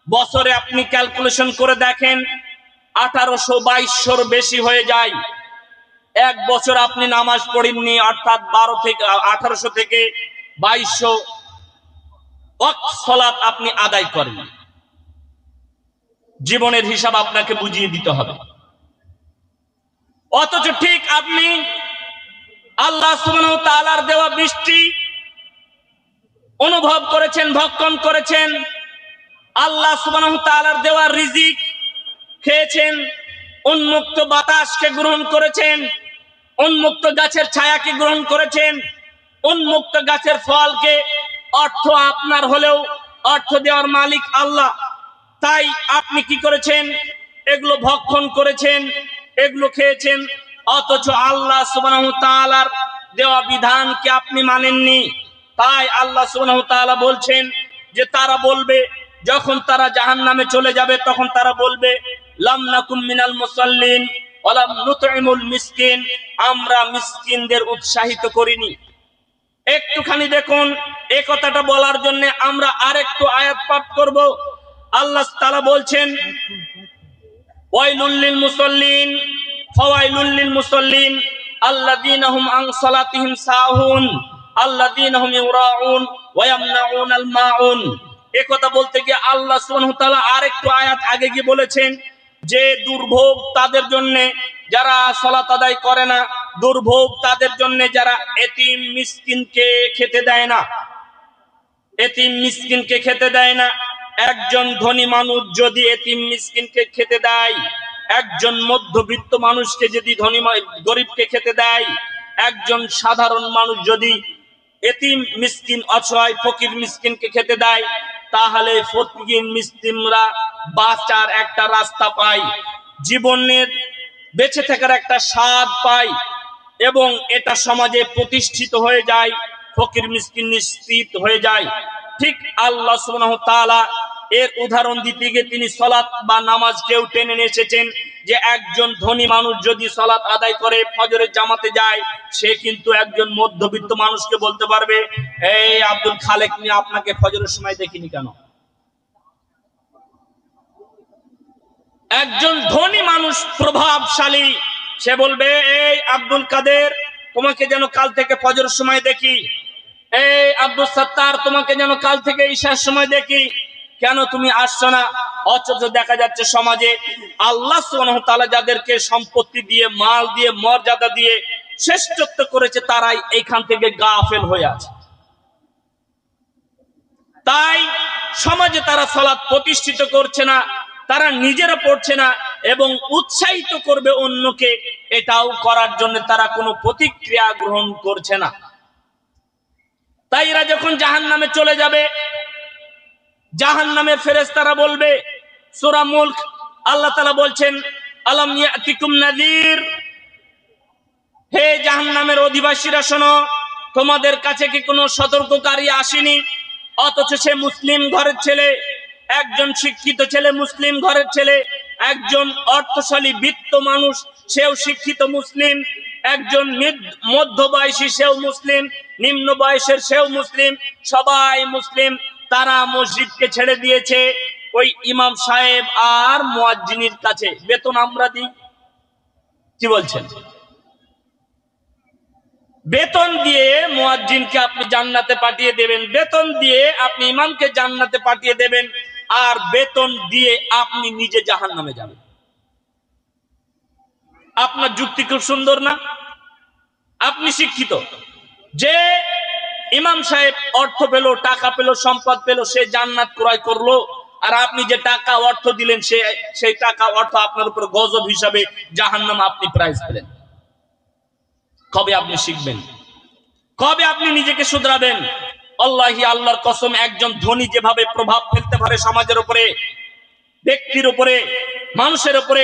বছরে আপনি ক্যালকুলেশন করে দেখেন 1800-2200 বেশি হয়ে যায়। এক বছর আপনি নামাজ পড়েননি, অর্থাৎ 1800 থেকে 2200 ওয়াক্ত সালাত আপনি আদায় করেন। জীবনের হিসাব আপনাকে বুঝিয়ে দিতে হবে। অথচ ঠিক আপনি আল্লাহ সুবহানাহু ওয়া তাআলার দেওয়া বৃষ্টি অনুভব করেছেন, ভক্ষণ করেছেন, আল্লাহ সুবহানাহু ওয়া তাআলার দেওয়া রিজিক খেয়েছেন, উন্মুক্ত বাতাসকে গ্রহণ করেছেন, উন্মুক্ত গাছের ছায়াকে গ্রহণ করেছেন, উন্মুক্ত গাছের ফলকে, অর্থ আপনার হলেও অর্থ দেওয়ার মালিক আল্লাহ। তাই আপনি কি করেছেন? এগুলো ভক্ষণ করেছেন, এগুলো খেয়েছেন, অথচ আল্লাহ সুবহানাহু ওয়া তাআলার দেওয়া বিধানকে আপনি মানেননি। তাই আল্লাহ সুবহানাহু ওয়া তাআলা বলছেন যে তারা বলবে, যখন তারা জাহান্নামে চলে যাবে, তখন তারা বলবে, লাম নাকুম মিনাল মুসাল্লিন ওয়া লাম নুতইমুল মিসকিন, আমরা মিসকিনদের উৎসাহিত করিনি। একটুখানি দেখুন, এই কথাটা বলার জন্য আমরা আরেকটু আয়াত পাঠ করব। আল্লাহ তাআলা বলছেন, ওয়াইলুল লিল মুসাল্লিন ফাওয়াইলুল লিল মুসাল্লিন আল্লাযীনা হুম আন সালাতিহিম সাহুন আল্লাযীনা হুম ইউরাউন ওয়া ইয়ামনাউনাল মাউন। এই কথা বলতে গিয়ে আল্লাহ সুবহানাহু ওয়া তাআলা আরেকটু আয়াত আগে গিয়ে বলেছেন যে দুর্ভোগ তাদের জন্য যারা সালাত আদায় করে না, দুর্ভোগ তাদের জন্য যারা এতিম মিসকিনকে খেতে দেয় না, এতিম মিসকিনকে খেতে দেয় না। একজন ধনী মানুষ যদি এতিম মিসকিনকে খেতে দেয়, একজন মধ্যবিত্ত মানুষকে যদি ধনী গরিবকে খেতে দেয়, একজন সাধারণ মানুষ যদি এতিম মিসকিন অসহায় ফকির মিসকিনকে খেতে দেয়, তাহলে ফকির মিসকিনরা বাঁচার একটা রাস্তা পায়, জীবনের বেঁচে থাকার একটা স্বাদ পায়, এবং এটা সমাজে প্রতিষ্ঠিত হয়ে যায়, ফকির মিসকিন নিশ্চিত হয়ে যায়। ঠিক আল্লাহ সুবহানাহু ওয়া তাআলা এর উদাহরণ দিতে গিয়ে তিনি সালাত বা নামাজকেও টেনে নিয়ে এসেছেন, যে একজন ধনী মানুষ যদি সালাত আদায় করে ফজরের জামাতে যায়, সে কিন্তু একজন মধ্যবিত্ত মানুষকে বলতে পারবে, এই আব্দুল খালেক নিয়ে আপনাকে ফজরের সময় দেখিনি কেন। একজন ধনী মানুষ প্রভাবশালী, সে বলবে, এই আব্দুল কাদের তোমাকে যেন কাল থেকে ফজরের সময় দেখি, এই আব্দুল সত্তার তোমাকে যেন কাল থেকে ঈশার সময় দেখি, কেন তুমি আসছো না? অথচ দেখা যাচ্ছে সমাজে আল্লাহ সুবহানাহু ওয়া তাআলা যাদেরকে সম্পত্তি দিয়ে, মাল দিয়ে, মর্যাদা দিয়ে শ্রেষ্ঠত্ব করেছে, তারাই এইখান থেকে গাফেল হয়ে আছে। তাই সমাজে তারা সালাত প্রতিষ্ঠিত করছে না, তারা নিজেরা পড়ছে না, এবং উৎসাহিত করবে অন্যকে এটাও করার জন্য তারা কোনো প্রতিক্রিয়া গ্রহণ করছে না। তাই এরা যখন জাহান্নামে চলে যাবে, জাহান্নামের ফেরেশতারা বলবে, সূরা মুলক আল্লাহ তাআলা বলছেন, আলাম ইয়াতিকুম নাযীর, হে জাহান্নামের অধিবাসীরা শোনো, তোমাদের কাছে কি কোনো সতর্ককারী আসেনি? অথচ সে মুসলিম ঘরের ছেলে, একজন শিক্ষিত ছেলে মুসলিম ঘরের ছেলে, একজন অর্থশালী বিত্ত মানুষ সেও শিক্ষিত মুসলিম, একজন মধ্যবয়সী সেও মুসলিম, নিম্ন বয়সের সেও মুসলিম, সবাই মুসলিম। তারা মসজিদকে ছেড়ে দিয়েছে ওই ইমাম সাহেব আর মুয়াজ্জিনের কাছে, বেতন আমরা দিই। কি বলছেন? বেতন দিয়ে মুয়াজ্জিনকে আপনি জান্নাতে পাঠিয়ে দেবেন, বেতন দিয়ে আপনি ইমামকে জান্নাতে পাঠিয়ে দেবেন, আর বেতন দিয়ে আপনি নিজে জাহান্নামে যাবেন। আপনার যুক্তি খুব সুন্দর না? আপনি শিক্ষিত, যে ইমাম সাহেব অর্থ পেল, টাকা পেল, সম্পদ পেল, সে জান্নাত ক্রয় করলো, আর আপনি যে টাকা অর্থ দিলেন, সেই টাকা অর্থ আপনার উপর গজব হিসাবে জাহান্নাম আপনি প্রাইজ পেলেন। কবে আপনি শিখবেন? কবে আপনি নিজেকে শুধরাবেন? আল্লাহি, আল্লাহর কসম, একজন ধনী যেভাবে প্রভাব ফেলতে পারে সমাজের উপরে, ব্যক্তির উপরে, মানুষের উপরে,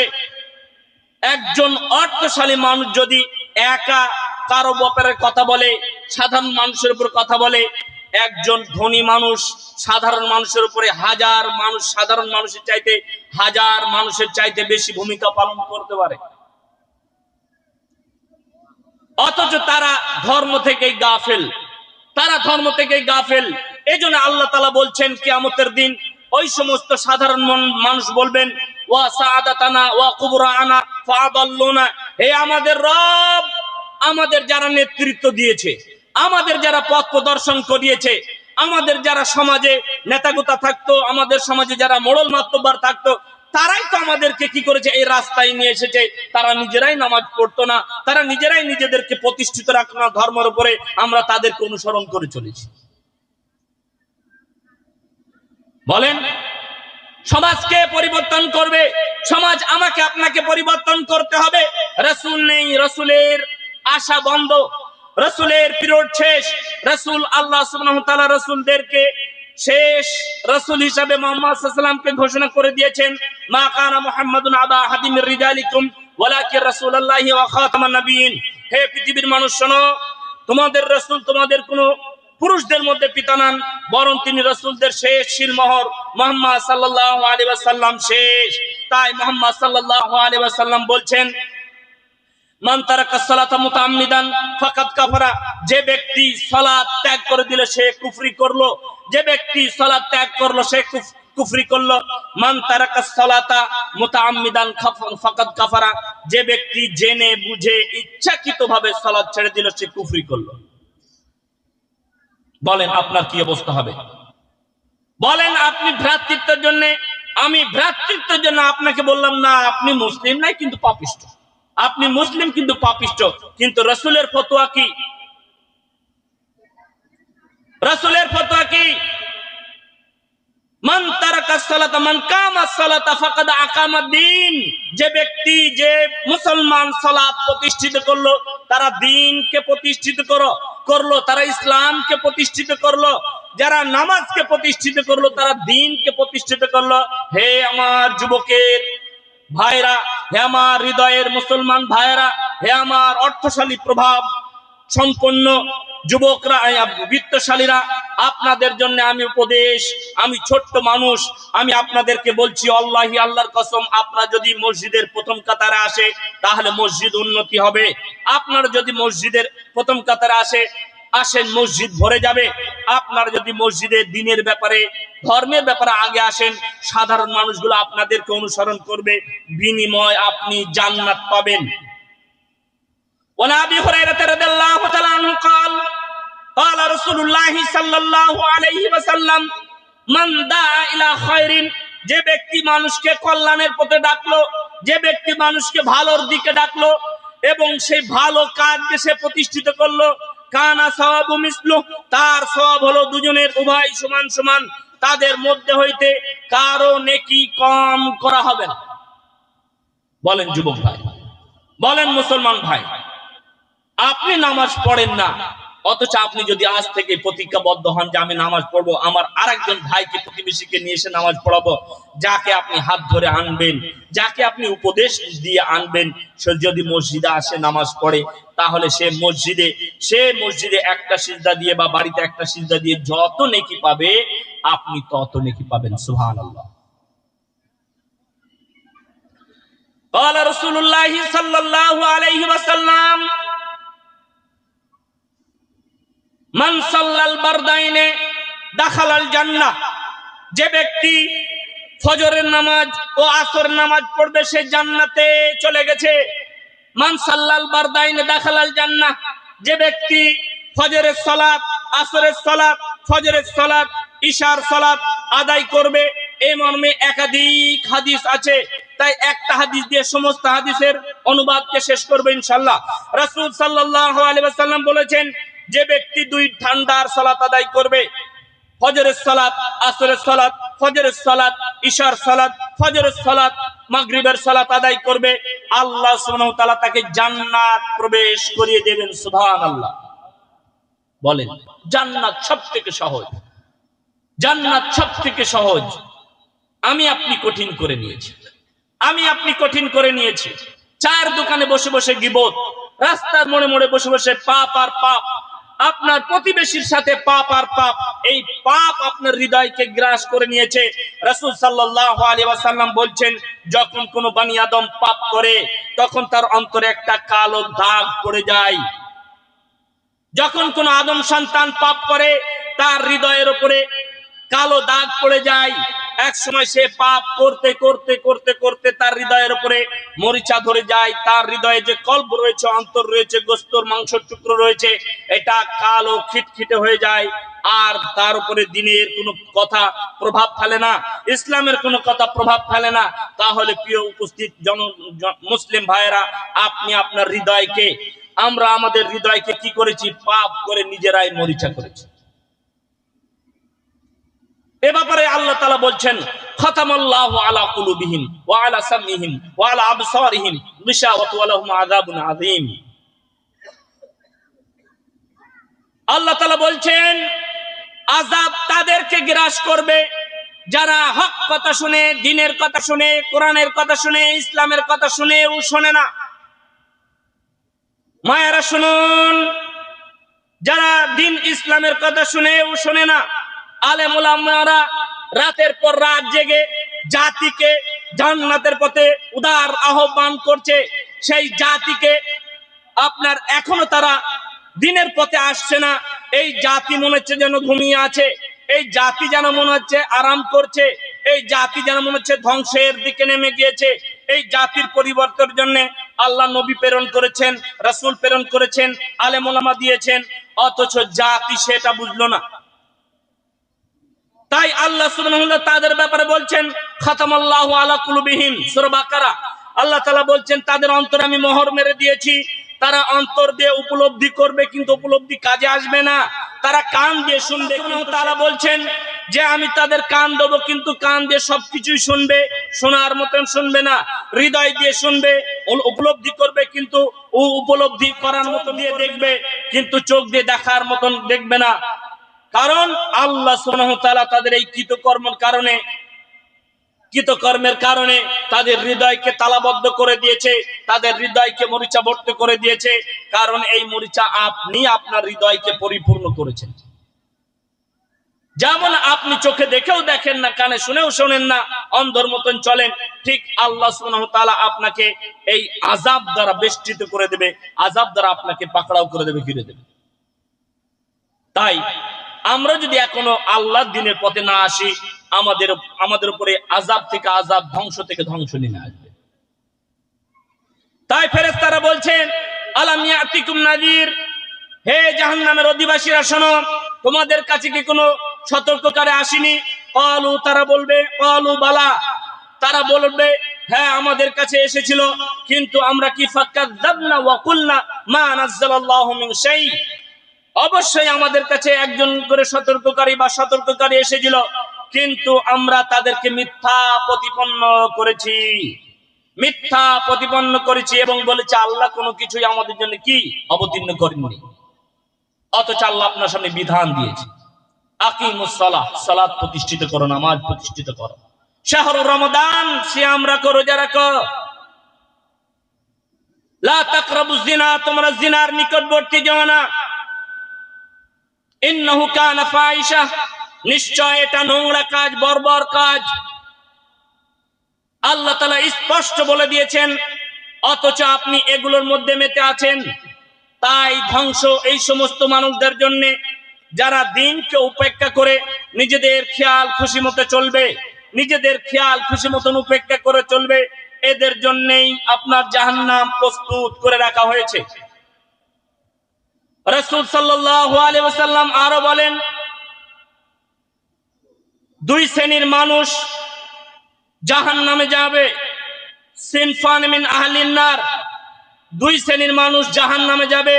একজন অর্থশালী মানুষ যদি একা কারো ব্যাপারে কথা বলে, সাধারণ মানুষের উপর কথা বলে, একজন ধনী মানুষ সাধারণ মানুষের উপরে হাজার মানুষ, সাধারণ মানুষের চাইতে হাজার মানুষের চাইতে বেশি ভূমিকা পালন করতে পারে। অথচ তারা ধর্ম থেকেই গাফেল, তারা ধর্ম থেকেই গাফেল। এই জন্য আল্লাহ তাআলা বলছেন, কিয়ামতের দিন ওই সমস্ত সাধারণ মানুষ বলবেন, ওয়া সাআদাতানা ওয়া কুবরানা ফাআদাল্লুনা, হে আমাদের রব, আমাদের যারা নেতৃত্ব দিয়েছে, আমাদের যারা পথ প্রদর্শন করিয়েছে, আমাদের যারা সমাজে নেতাগোতা থাকতো, আমাদের সমাজে যারা মোড়ল মাতব্বর থাকতো, তারাই তো আমাদেরকে কি করেছে, এই রাস্তায় নিয়ে এসেছে। তারা নিজেরাই নামাজ পড়তো না, তারা নিজেরাই নিজেদেরকে প্রতিষ্ঠিত রাখতো না ধর্মের উপরে, আমরা তাদেরকে অনুসরণ করে চলেছি। বলেন, সমাজকে পরিবর্তন করবে, সমাজ আমাকে আপনাকে পরিবর্তন করতে হবে। রাসূল নেই, রাসূলের আশা বন্ধ, রাসূলের পিরিয়ড শেষ। রাসূল, আল্লাহ সুবহানাহু ওয়া তাআলা রাসূলদেরকে শেষ রাসূল হিসেবে মুহাম্মদ সাল্লাল্লাহু আলাইহি ওয়াসাল্লামকে ঘোষণা করে দিয়েছেন, মা কানা মুহাম্মাদুন আবা আহাদিন মির রিজালিকুম ওয়ালাকিন রাসূলুল্লাহি ওয়া খাতামান নাবিয়্যিন। হে পৃথিবীর মানুষ শোনো, তোমাদের রাসূল তোমাদের কোনো পুরুষদের মধ্যে পিতা নন, বরং তিনি রাসূলদের শেষ শিলমোহর, মুহাম্মদ সাল্লাল্লাহু আলাইহি ওয়াসাল্লাম শেষ। তাই মুহাম্মদ সাল্লাল্লাহু আলাইহি ওয়াসাল্লাম বলছেন, মান তারাকা সালাতা মুতাআম্মিদান ফাকাদ কাফারা, যে ব্যক্তি সালাত ত্যাগ করে দিল সে কুফরি করলো, যে ব্যক্তি সালাত ত্যাগ করলো সে কুফরি করলো। মান তারাকা সালাতা মুতাআম্মিদান ফাকাদ কাফারা, যে ব্যক্তি জেনে বুঝে ইচ্ছাকৃতভাবে সালাত ছেড়ে দিল সে কুফরি করলো। বলেন আপনার কি অবস্থা হবে? বলেন, আপনি ভ্রাতৃত্বের জন্য, আমি ভ্রাতৃত্বের জন্য আপনাকে বললাম না আপনি মুসলিম নাই কিন্তু পাপিষ্ট, আপনি মুসলিম কিন্তু পাপিষ্ট। কিন্তু রাসূলের ফতোয়া কি? রাসূলের ফতোয়া কি? মান তারাকাস সালাতা মান কামাস সালাতা ফাকাদ আকামাদ দ্বীন। যে ব্যক্তি, যে মুসলমান সালাত প্রতিষ্ঠিত করলো, তারা দ্বীনকে প্রতিষ্ঠিত করলো, তারা ইসলামকে প্রতিষ্ঠিত করলো। যারা নামাজকে প্রতিষ্ঠিত করলো, তারা দ্বীনকে প্রতিষ্ঠিত করলো। হে আমার যুবকের ভাইরা, হে আমার হৃদয়ের মুসলমান ভাইরা, হে আমার অর্থশালী প্রভাব সম্পন্ন যুবকরা, বিত্তশালীরা, আপনাদের জন্য আমি উপদেশ, আমি ছোট্ট মানুষ, আমি আপনাদেরকে বলছি, আল্লাহি আল্লাহর কসম, আপনারা যদি মসজিদের প্রথম কাতারে আসে তাহলে মসজিদ উন্নতি হবে। আপনারা যদি মসজিদের প্রথম কাতারে আসেন, মসজিদ ভরে যাবে। আপনারা যদি মসজিদের দিনের ব্যাপারে, ধর্মের ব্যাপারে আগে আসেন, সাধারণ মানুষগুলো আপনাদেরকে অনুসরণ করবে, বিনিময় আপনি জান্নাত পাবেন। وعن أبي هريرة رضي الله تعالى عنه قال قال رسول الله صلى الله عليه وسلم من دعا إلى خير। যে ব্যক্তি মানুষকে কল্যাণের পথে ডাকলো, যে ব্যক্তি মানুষকে ভালোর দিকে ডাকলো এবং সেই ভালো কাজকে সে প্রতিষ্ঠিত করলো, কানা সওয়াবু মিসলু, তার সওয়াব হলো দুজনের উভয় সমান সমান, তাদের মধ্যে হইতে কারো নেকি কম করা হবে না। বলেন যুবক ভাই, বলেন মুসলমান ভাই, আপনি নামাজ পড়েন না, অথচ আপনি যদি আজ থেকে প্রতিজ্ঞাবদ্ধ হন যে আমি নামাজ পড়বো, আমার আরেকজন ভাইকে, প্রতিবেশীকে নিয়ে এসে নামাজ পড়াবো, যাকে আপনি হাত ধরে আনবেন, যাকে আপনি উপদেশ দিয়ে আনবেন, সে যদি মসজিদে আসে নামাজ পড়ে, তাহলে সে মসজিদে একটা সিজদা দিয়ে বা বাড়িতে একটা সিজদা দিয়ে যত নেকি পাবে, আপনি তত নেকি পাবেন। সুবহানাল্লাহ। قال رسول الله صلى الله عليه وسلم মান সাল্লাল বারদাইনে দাখালাল জান্নাহ। যে ব্যক্তি ফজরের নামাজ ও আসরের নামাজ পড়বে, সে জান্নাতে চলে গেছে। মান সাল্লাল বারদাইনে দাখালাল জান্নাহ। যে ব্যক্তি ফজরের সালাত, আসরের সালাত, ফজরের সালাত, ইশার সালাত আদায় করবে, এই মর্মে একাধিক হাদিস আছে, তাই একটা হাদিস দিয়ে সমস্ত হাদিসের অনুবাদকে শেষ করবে ইনশাআল্লাহ। রাসূল সাল্লাল্লাহু আলাইহি ওয়াসাল্লাম বলেছেন, যে ব্যক্তি দুই ঠান্ডার সালাত আদায় করবে, ফজরের সালাত, আসরের সালাত, ফজরের সালাত, ইশার সালাত, ফজরের সালাত, মাগরিবের সালাত আদায় করবে, আল্লাহ সুবহানাহু ওয়া তাআলা তাকে জান্নাত প্রবেশ করিয়ে দেবেন। সুবহানাল্লাহ। বলেন, জান্নাত সবথেকে সহজ, জান্নাত সবথেকে সহজ। আমি আপনি কঠিন করে নিয়েছি, আমি আপনি কঠিন করে নিয়েছি। চায়ের দোকানে বসে বসে গীবত, রাস্তার মোড়ে মোড়ে বসে বসে পাপ আর পাপ, আপনার প্রতিবেশীর সাথে পাপ আর পাপ, এই পাপ আপনার হৃদয়কে গ্রাস করে নিয়েছে। রাসূল সাল্লাল্লাহু আলাইহি ওয়াসাল্লাম বলছেন, যখন কোন বনি আদম পাপ করে, তখন তার অন্তরে একটা কালো দাগ পড়ে যায়। যখন কোন আদম সন্তান পাপ করে, তার হৃদয়ের উপরে কালো দাগ পড়ে যায়। এক সময় সে পাপ করতে করতে করতে করতে তার হৃদয়ের উপরে মরিচা ধরে যায়, তার হৃদয়ে যে কল্ব রয়েছে, অন্তর রয়েছে, গোস্তর মাংসের টুকরো রয়েছে, এটা কালো খিটখিটে হয়ে যায়। আর তার উপরে দ্বীনের কোনো কথা প্রভাব ফেলে না, ইসলামের কোনো কথা প্রভাব ফেলে না। তাহলে প্রিয় উপস্থিত মুসলিম ভাইয়েরা, আপনি আপনার হৃদয়কে, আমরা আমাদের হৃদয়কে কি করেছি? পাপ করে নিজেরাই মরিচা করেছি। এ ব্যাপারে আল্লাহ তাআলা বলছেন, খাতামাল্লাহু আলা কুলুবিহিম ওয়া আলা সামইহিম ওয়া আলা আবসারিহিম গিশাওয়াতুন ওয়া লাহুম আযাবুন আযীম। আল্লাহ তাআলা বলছেন, আযাব তাদেরকে গ্রাস করবে যারা হক কথা শুনে, দ্বীনের কথা শুনে, কোরআনের কথা শুনে, ইসলামের কথা শুনে ও শোনে না। মায়েরা শুনুন, যারা দ্বীন ইসলামের কথা শুনে ও শোনে না, আলেম ওলামারা রাতের পর রাত জেগে জাতিকে জান্নাতের পথে উদার আহ্বান করছে, সেই জাতিকে আপনার এখনো তারা দ্বীনের পথে আসছে না। এই জাতি মনে হচ্ছে যেন ঘুমিয়ে আছে, এই জাতি যেন মনে হচ্ছে আরাম করছে, এই জাতি যেন মনে হচ্ছে ধ্বংসের দিকে নেমে গিয়েছে। এই জাতির পরিবর্তনের জন্য আল্লাহ নবী প্রেরণ করেছেন, রাসূল প্রেরণ করেছেন, আলেম ওলামা দিয়েছেন, অথচ জাতি সেটা বুঝলো না। তাই আল্লাহ সুবহানাহু ওয়া তাআলা তাদের ব্যাপারে বলছেন, খাতামাল্লাহু আলা কুলুবিহিম, সূরা বাকারা আল্লাহ তাআলা বলছেন তাদের অন্তরে আমি মোহর মেরে দিয়েছি, তারা অন্তর দিয়ে উপলব্ধি করবে কিন্তু উপলব্ধি কাজে আসবে না, তারা কান দিয়ে শুনবে। তারা বলছেন যে আমি তাদের কান দেবো কিন্তু কান দিয়ে সবকিছুই শুনবে, শোনার মতন শুনবে না, হৃদয় দিয়ে শুনবে, উপলব্ধি করবে কিন্তু উপলব্ধি করার মতন দিয়ে দেখবে কিন্তু চোখ দিয়ে দেখার মতন দেখবে না। কারণ আল্লাহ সুবহানাহু ওয়া তাআলা তাদের এই কৃতকর্মের কারণে তাদের হৃদয়কে তালাবদ্ধ করে দিয়েছে, তাদের হৃদয়কে মরিচাবর্ত করে দিয়েছে। কারণ এই মরিচা আপনি আপনার হৃদয়কে পরিপূর্ণ করেছেন। যেমন আপনি চোখে দেখেও দেখেন না, কানে শুনেও শোনেন না, অন্ধর মতন চলেন, ঠিক আল্লাহ সুবহানাহু ওয়া তাআলা আপনাকে এই আযাব দ্বারা বেষ্টিত করে দেবে, আযাব দ্বারা আপনাকে পাকড়াও করে দেবে, ঘিরে দেবে। তাই আমরা যদি এখনো আল্লাহর দ্বীনের পথে না আসি, আমাদের উপরে আযাব থেকে আযাব, ধ্বংস থেকে ধ্বংস নেমে আসবে। তাই ফেরেশতারা বলছেন আলাম ইয়াতিকুম নাযীর, হে জাহান্নামের অধিবাসীরা শোনো, তোমাদের কাছে কি কোনো সতর্ককারী আসেনি? ক্বালু, তারা বলবে, ক্বালু বালা, তারা বলবে হ্যাঁ আমাদের কাছে এসেছিল, কিন্তু আমরা কি ফাকাযাবনা ওয়া কুলনা মা নাযালাল্লাহু মিন শাই, অবশ্যই আমাদের কাছে একজন করে সতর্ককারী বা সতর্ককারী এসেছিল, কিন্তু আমরা তাদেরকে মিথ্যা প্রতিপন্ন করেছি এবং বলেছি আল্লাহ কোনো কিছুই আমাদের জন্য কি অবতীর্ণ করেননি। অথচ আল্লাহ আপনার সামনে বিধান দিয়েছে, আকিমুস সালাহ, সালাত প্রতিষ্ঠিত করো, নামাজ প্রতিষ্ঠিত করো, শাহরুর রমাদান, সিয়াম রাখো, রোজা রাখো, লা তাকরাবুজ জিনা, তোমরা জিনার নিকটবর্তী যেও না, ইন্নাহু কানা ফাহিশা, নিশ্চয় এটা নোংরা কাজ, বর্বর কাজ। আল্লাহ তাআলা স্পষ্ট বলে দিয়েছেন, অথচ আপনি এগুলোর মধ্যে মেতে আছেন। তাই ধ্বংস এই সমস্ত মানুষদের জন্য যারা দিনকে উপেক্ষা করে নিজেদের খেয়াল খুশি মতো চলবে, নিজেদের খেয়াল খুশি মতন উপেক্ষা করে চলবে, এদের জন্যই আপনার জাহান্নাম প্রস্তুত করে রাখা হয়েছে। রাসূল সাল্লাল্লাহু আলাইহি ওয়াসাল্লাম আরো বলেন, দুই শ্রেণীর মানুষ জাহান্নামে যাবে, সিনফান মিন আহলিন নার, দুই শ্রেণীর মানুষ জাহান্নামে যাবে,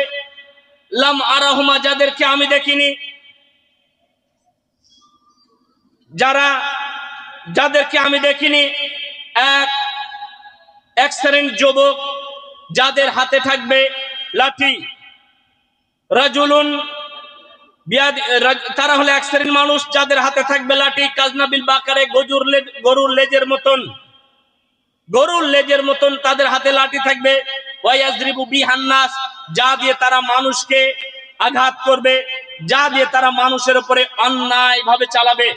লাম আরাহুমা, যাদেরকে আমি দেখিনি, যাদেরকে আমি দেখিনি। এক শ্রেণীর যুবক যাদের হাতে থাকবে লাঠি, রাজুলুন তারা হলো এক শ্রেণীর মানুষ যাদের হাতে থাকবে লাঠি, কাজনাবিল বাকারে, গরুর লেজের মতন তাদের হাতে লাঠি থাকবে, ওয়ায়াজরিবু বিহান্নাস, যা দিয়ে তারা মানুষকে আঘাত করবে, যা দিয়ে তারা মানুষের উপরে অন্যায় ভাবে চালাবে।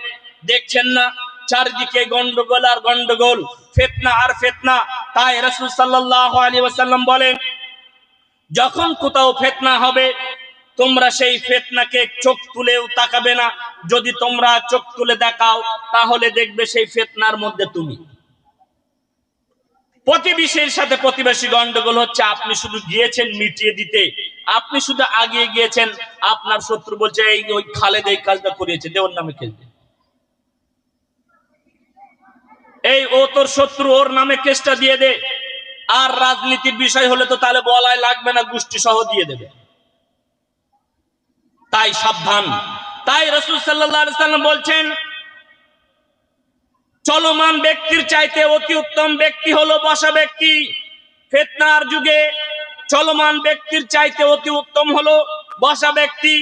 দেখছেন না চারিদিকে গন্ডগোল আর গন্ডগোল, ফিতনা আর ফিতনা। তাই রাসূল সাল্লাল্লাহু আলাইহি ওয়াসাল্লাম বলেন, যখন কোথাও ফিতনা হবে তোমরা সেই ফিতনাকে চোখ তুলেও তাকাবে না, যদি তোমরা চোখ তুলে দেখাও তাহলে দেখবে সেই ফিতনার মধ্যে তুমি। প্রতিবেশীর সাথে প্রতিবেশী গন্ডগোল হচ্ছে, আপনি শুধু গিয়েছেন মিটিয়ে দিতে, আপনি শুধু আগিয়ে গিয়েছেন, আপনার শত্রু বলছে এই ওই খালেদ এই কাজটা করিয়েছে, দে ওর নামে কেস দে, এই ও তোর শত্রু, ওর নামে কেসটা দিয়ে দে। আর রাজনীতির বিষয় হলে তো তাহলে বলাই লাগবে না, গোষ্ঠী সহ দিয়ে দেবে। তাই সাবধান। তাই রাসূল সাল্লাল্লাহু আলাইহি ওয়াসাল্লাম বলছেন, চলমান ব্যক্তির চাইতে অতি উত্তম ব্যক্তি হলো বসা ব্যক্তি। ফিতনার যুগে চলমান ব্যক্তির চাইতে অতি উত্তম হলো বসা ব্যক্তি।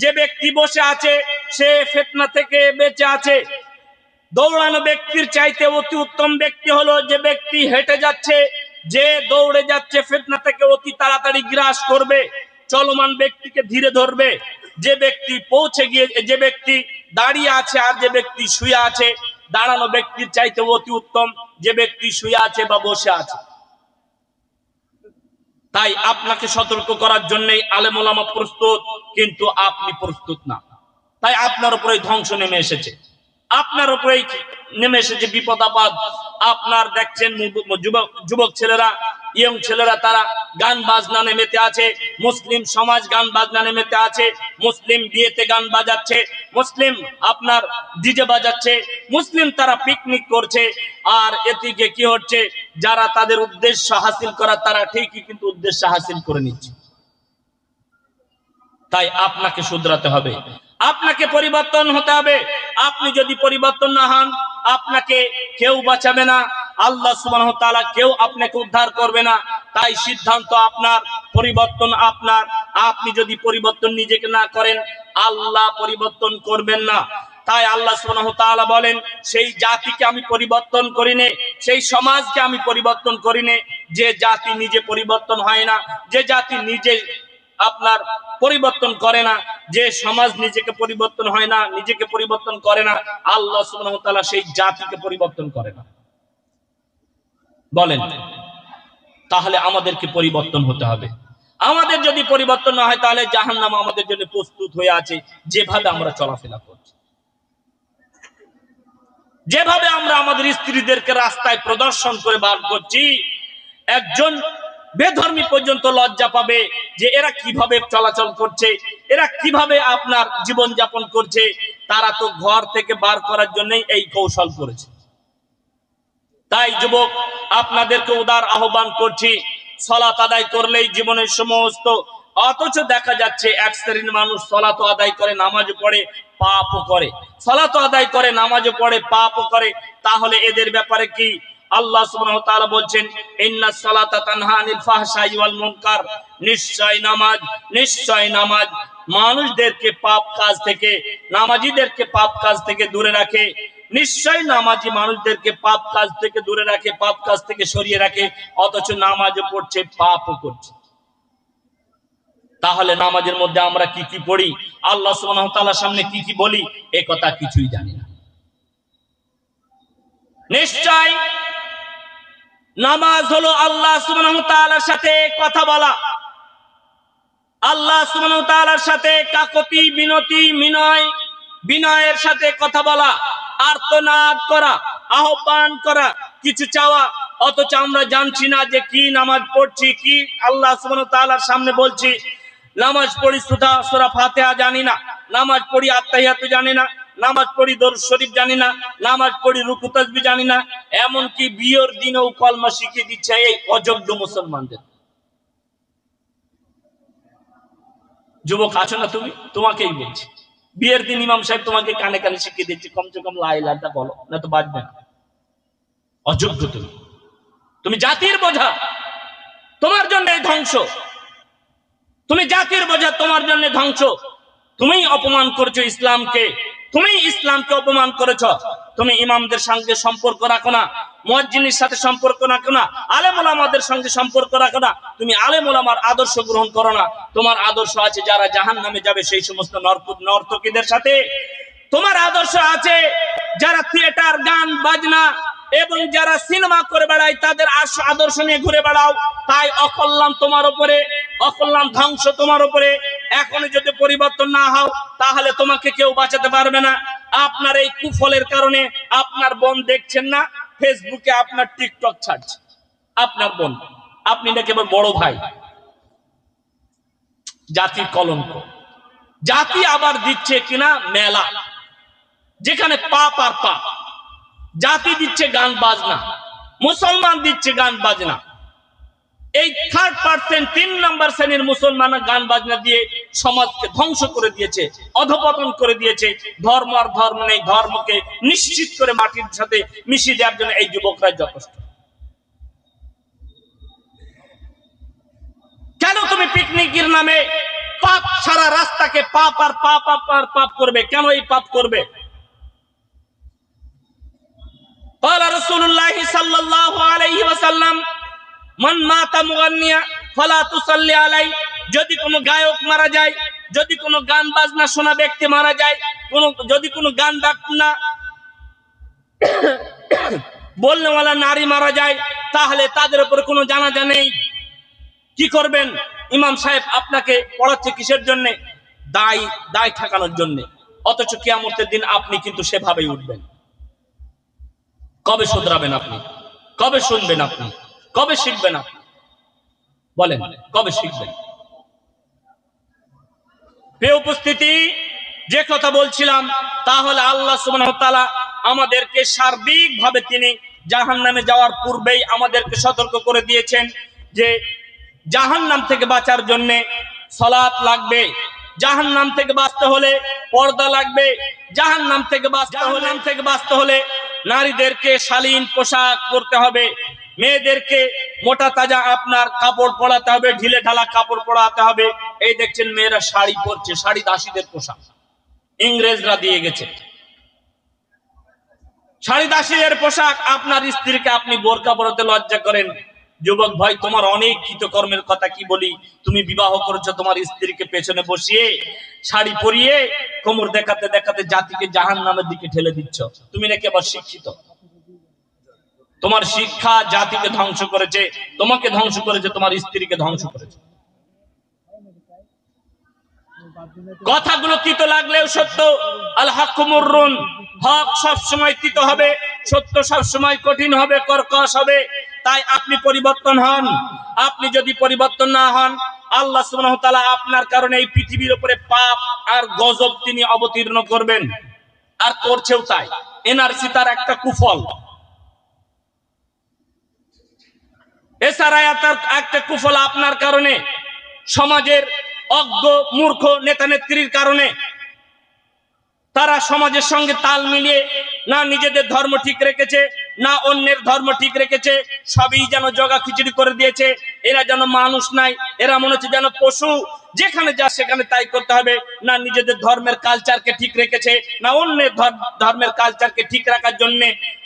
যে ব্যক্তি বসে আছে সে ফিতনা থেকে বেঁচে আছে। দৌড়ানো ব্যক্তির চাইতে অতি উত্তম ব্যক্তি হলো যে ব্যক্তি হেঁটে যাচ্ছে, যে দৌড়ে যাচ্ছে, ফিতনা থেকে অতি তাড়াতাড়ি গ্রাস করবে, চলমান ব্যক্তিকে ধীরে ধরবে। যে ব্যক্তি পৌঁছে গিয়ে, যে ব্যক্তি দাঁড়িয়ে আছে আর যে ব্যক্তি শুয়ে আছে, দাঁড়ানো ব্যক্তির চাইতে অতি উত্তম যে ব্যক্তি শুয়ে আছে বা বসে আছে। তাই আপনাকে সতর্ক করার জন্যই আলেম ওলামা প্রস্তুত, কিন্তু আপনি প্রস্তুত না। তাই আপনার উপরে ধ্বংস নেমে এসেছে, আপনার উপরেই নেমে এসেছে বিপদ আপদ। আপনার দেখছেন যুবক ছেলেরা ইয়ং ছেলেরা তারা গান বাজনা মেতে আছে, মুসলিম সমাজ গান বাজনা মেতে আছে, মুসলিম বিয়েতে গান বাজাচ্ছে, মুসলিম আপনার ডিজে বাজাচ্ছে, মুসলিম তারা পিকনিক করছে। আর এদিকে কি হচ্ছে, যারা তাদের উদ্দেশ্য হাসিল করা তারা ঠিকই কিন্তু উদ্দেশ্য হাসিল করে নিচ্ছে। তাই আপনাকে শুধরাতে হবে, আপনাকে পরিবর্তন হতে হবে। আপনি যদি পরিবর্তন না হন, আপনাকে কেউ বাঁচাবে না, আল্লাহ সুবহানাহু ওয়া তাআলা কেউ আপনাকে উদ্ধার করবে না। তাই সিদ্ধান্ত আপনার, পরিবর্তন আপনার। আপনি যদি পরিবর্তন নিজেকে না করেন, আল্লাহ পরিবর্তন করবেন না। তাই আল্লাহ সুবহানাহু ওয়া তাআলা বলেন, সেই জাতিকে আমি পরিবর্তন করিনি, সেই সমাজকে আমি পরিবর্তন করিনি যে জাতি নিজে পরিবর্তন হয় না, যে জাতি নিজে আপনার পরিবর্তন করে না, যে সমাজ নিজেকে পরিবর্তন হয় না, নিজেকে পরিবর্তন করে না, আল্লাহ সুবহানাহু ওয়া তাআলা সেই জাতিকে পরিবর্তন করে না। বলেন, তাহলে আমাদেরকে পরিবর্তন হতে হবে। আমাদের যদি পরিবর্তন না হয়, তাহলে জাহান্নাম আমাদের জন্য প্রস্তুত হয়ে আছে। যেভাবে আমরা চলাফেরা করছি, যেভাবে আমরা আমাদের স্ত্রীদেরকে রাস্তায় প্রদর্শন করে বার করছি, একজন বেধর্মী পর্যন্ত লজ্জা পাবে যে এরা কিভাবে চলাচল করছে, এরা কিভাবে আপনার জীবন যাপন করছে। তারা তো ঘর থেকে বার করার জন্যই এই কৌশল করেছে। তাই যুবক, আপনাদেরকে উদার আহ্বান করছি, সালাত আদায় করলেই জীবনের সমস্ত, অথচ দেখা যাচ্ছে এক শ্রেণীর মানুষ সালাত আদায় করে, নামাজও পড়ে, পাপও করে, সালাত আদায় করে, নামাজও পড়ে, পাপও করে। তাহলে এদের ব্যাপারে কি? আল্লাহ সুবহানাহু ওয়া তাআলা বলছেন, ইন্নাস সালাতা তানহা আনিল ফাহশাই ওয়াল মুনকার, নিশ্চয় নামাজ মানুষদেরকে পাপ কাজ থেকে, নামাজীদেরকে পাপ কাজ থেকে দূরে রাখে। নিশ্চয় নামাজি মানুষদেরকে পাপ কাজ থেকে দূরে রাখে, পাপ কাজ থেকে সরিয়ে রাখে, অথচ নামাজও পড়ছে, পাপও করছে। তাহলে নামাজের মধ্যে আমরা কি কি পড়ি, আল্লাহ সুবহানাহু ওয়া তাআলার সামনে কি কি বলি, এ কথা কিছুই জানি না। নিশ্চয় নামাজ হলো আল্লাহ সুবহানাহু ওয়া তাআলার সাথে কথা বলা, আল্লাহ সুবহানাহু ওয়া তাআলার সাথে কাকতি বিনতি বিনয়ের সাথে কথা বলা, আর্তনাদ করা, আহ্বান করা, কিছু চাওয়া। অথচ আমরা জানছি না যে কি নামাজ পড়ছি, কি আল্লাহ সুবহানাহু ওয়া তাআলার সামনে বলছি। নামাজ পড়ি সূরা ফাতিহা জানি না, নামাজ পড়ি আত্তাহিয়াতু জানি না, নামাজ পড়ি দরুদ শরীফ জানি না, নামাজ পড়ি রুকু তাসবিহ জানি না। এমনকি বিয়ের দিনেও কলমা শিখিয়ে দিচ্ছে এই অযোগ্য মুসলমানদের। যুবক আছো না তুমি? তোমাকেই বলছি, বিয়ের দিন ইমাম সাহেব তোমাকে কানে কানে শিখিয়ে দিচ্ছে, কমসে কম লা ইলাহা ইল্লাল্লাহ বলো, না তো বাজবে না। অযোগ্য তুমি জাতির বোঝা, তোমার জন্য ধ্বংস। তুমি জাতির বোঝা, তোমার জন্য ধ্বংস। তুমি অপমান করেছো ইসলামকে, তুমি ইসলামকে অপমান করেছো। তুমি ইমামদের সঙ্গে সম্পর্ক রাখো না, মুয়াজ্জিনের সাথে সম্পর্ক রাখো না, আলেম ওলামাদের সঙ্গে সম্পর্ক রাখো না, তুমি আলেম ওলামার আদর্শ গ্রহণ করো না। তোমার আদর্শ আছে যারা জাহান্নামে যাবে সেই সমস্ত নর্তকীদের সাথে। তোমার আদর্শ আছে যারা থিয়েটার, গান বাজনা এবং যারা সিনেমা করে বেড়ায়, তাদের আদর্শ নিয়ে ঘুরে বেড়াও। তাই অকল্যাণ তোমার উপরে, অকল্যাণ ধ্বংস তোমার উপরে। এখনো যদি পরিবর্তন না হও, তাহলে তোমাকে কেউ বাঁচাতে পারবে না। আপনার এই কুফলের কারণে আপনার বোন দেখছেন না ফেসবুকে আপনার টিকটক ছাড়ছে, আপনার বোন, আপনি না কেবল বড় ভাই। জাতির কলঙ্ক। জাতি আবার দিচ্ছে কিনা মেলা, যেখানে পাপ আর পাপ। জাতি দিচ্ছে গান বাজনা, মুসলমান দিচ্ছে গান বাজনা। এই 3% 3 নম্বর শ্রেণীর মুসলমান গান বাজনা দিয়ে সমাজকে ধ্বংস করে দিয়েছে, অধপতন করে দিয়েছে। ধর্ম আর ধর্ম নেই, ধর্মকে নিশ্চিত করে মাটির সাথে মিশিয়ে দেওয়ার জন্য এই যুবকরা যথেষ্ট। কেন তুমি পিকনিকের নামে পাপ, সারা রাস্তাকে পাপ আর পাপ আর পাপ করবে? কেন এই পাপ করবে? قال رسول الله صلى الله عليه وسلم মান মাতা মুগান্নিয়া ফালা তুসাল্লি আলাই। যদি কোনো গায়ক মারা যায়, যদি কোনো গান বাজনা শোনা ব্যক্তি মারা যায়, যদি কোনো গান বাজনা বলনেওয়ালা নারী মারা যায়, তাহলে তাদের উপর কোনো জানাজা নেই। কি করবেন? ইমাম সাহেব আপনাকে পড়াচ্ছে কিসের জন্য? দায় ঠেকানোর জন্য। অথচ কিয়ামতের দিন আপনি কিন্তু সেভাবেই উঠবেন। কবে শুধরাবেন আপনি? কবে শুনবেন আপনি? কবে শিখবেন আপনি? বলেন কবে শিখবেন? প্রিয় উপস্থিতি, যে কথা বলছিলাম, তাহলে আল্লাহ সুবহানাহু ওয়া তাআলা আমাদেরকে সার্বিকভাবে তিনি জাহান্নামে যাওয়ার পূর্বেই আমাদেরকে সতর্ক করে দিয়েছেন যে জাহান্নাম থেকে বাঁচার জন্য সালাত লাগবে, জাহান্নাম থেকে বাঁচতে হলে পর্দা লাগবে, জাহান্নাম থেকে বাঁচতে হলে নারীদেরকে শালীন পোশাক পরতে হবে, মেয়েদেরকে মোটা তাজা আপনার কাপড় পরাতে হবে, ঢিলে ঢালা কাপড় পরাতে হবে। এই দেখছেন মেয়েরা শাড়ি পরছে, শাড়ি দাসীদের পোশাক, ইংরেজরা দিয়ে গেছে শাড়ি দাসীদের পোশাক। আপনার স্ত্রীকে আপনি বোরকা পরাতে লজ্জা করেন। যুবক ভাই, তোমার অনেক কৃতকর্মের কথা কি বলি, তুমি বিবাহ করেছো তোমার স্ত্রীকে পেছনে বসিয়ে শাড়ি পরিয়ে কোমর দেখাতে দেখাতে জাতিকে জাহান্নামের দিকে ঠেলে দিচ্ছ। তুমি নাকি আবার শিক্ষিত? তোমার শিক্ষা জাতিকে ধ্বংস করেছে, তোমাকে ধ্বংস করেছে, তোমার স্ত্রীকে ধ্বংস করেছে। কথাগুলো তিতো লাগলেও সত্য। আল হাক্কু মুররুন, হক সব সময় তিতো হবে, সত্য সব সময় কঠিন হবে, কর্কশ হবে। তাই আপনি পরিবর্তন হন। আপনি যদি পরিবর্তন না হন, আল্লাহ সুবহানাহু ওয়া তাআলা আপনার কারণে এই পৃথিবীর উপরে পাপ আর গজব তিনি অবতীর্ণ করবেন, আর করছেও তাই। এনআরসি তার একটা কুফল। এছাড়া তার একটা কুফল আপনার কারণে, সমাজের অজ্ঞ মূর্খ নেতা নেত্রীর কারণে তারা সমাজের সঙ্গে তাল মিলিয়ে না নিজেদের ধর্ম ঠিক রেখেছে, না অন্যের ধর্ম ঠিক রেখেছে, সবই যেন জগা খিচুড়ি করে দিয়েছে। এরা যেন মানুষ নাই, এরা মনে হচ্ছে যেন পশু, যেখানে যা সেখানে তাই করতে হবে। না নিজেদের ধর্মের কালচারকে ঠিক রেখেছে, না অন্যের ধর্মের কালচারকে ঠিক রাখার জন্য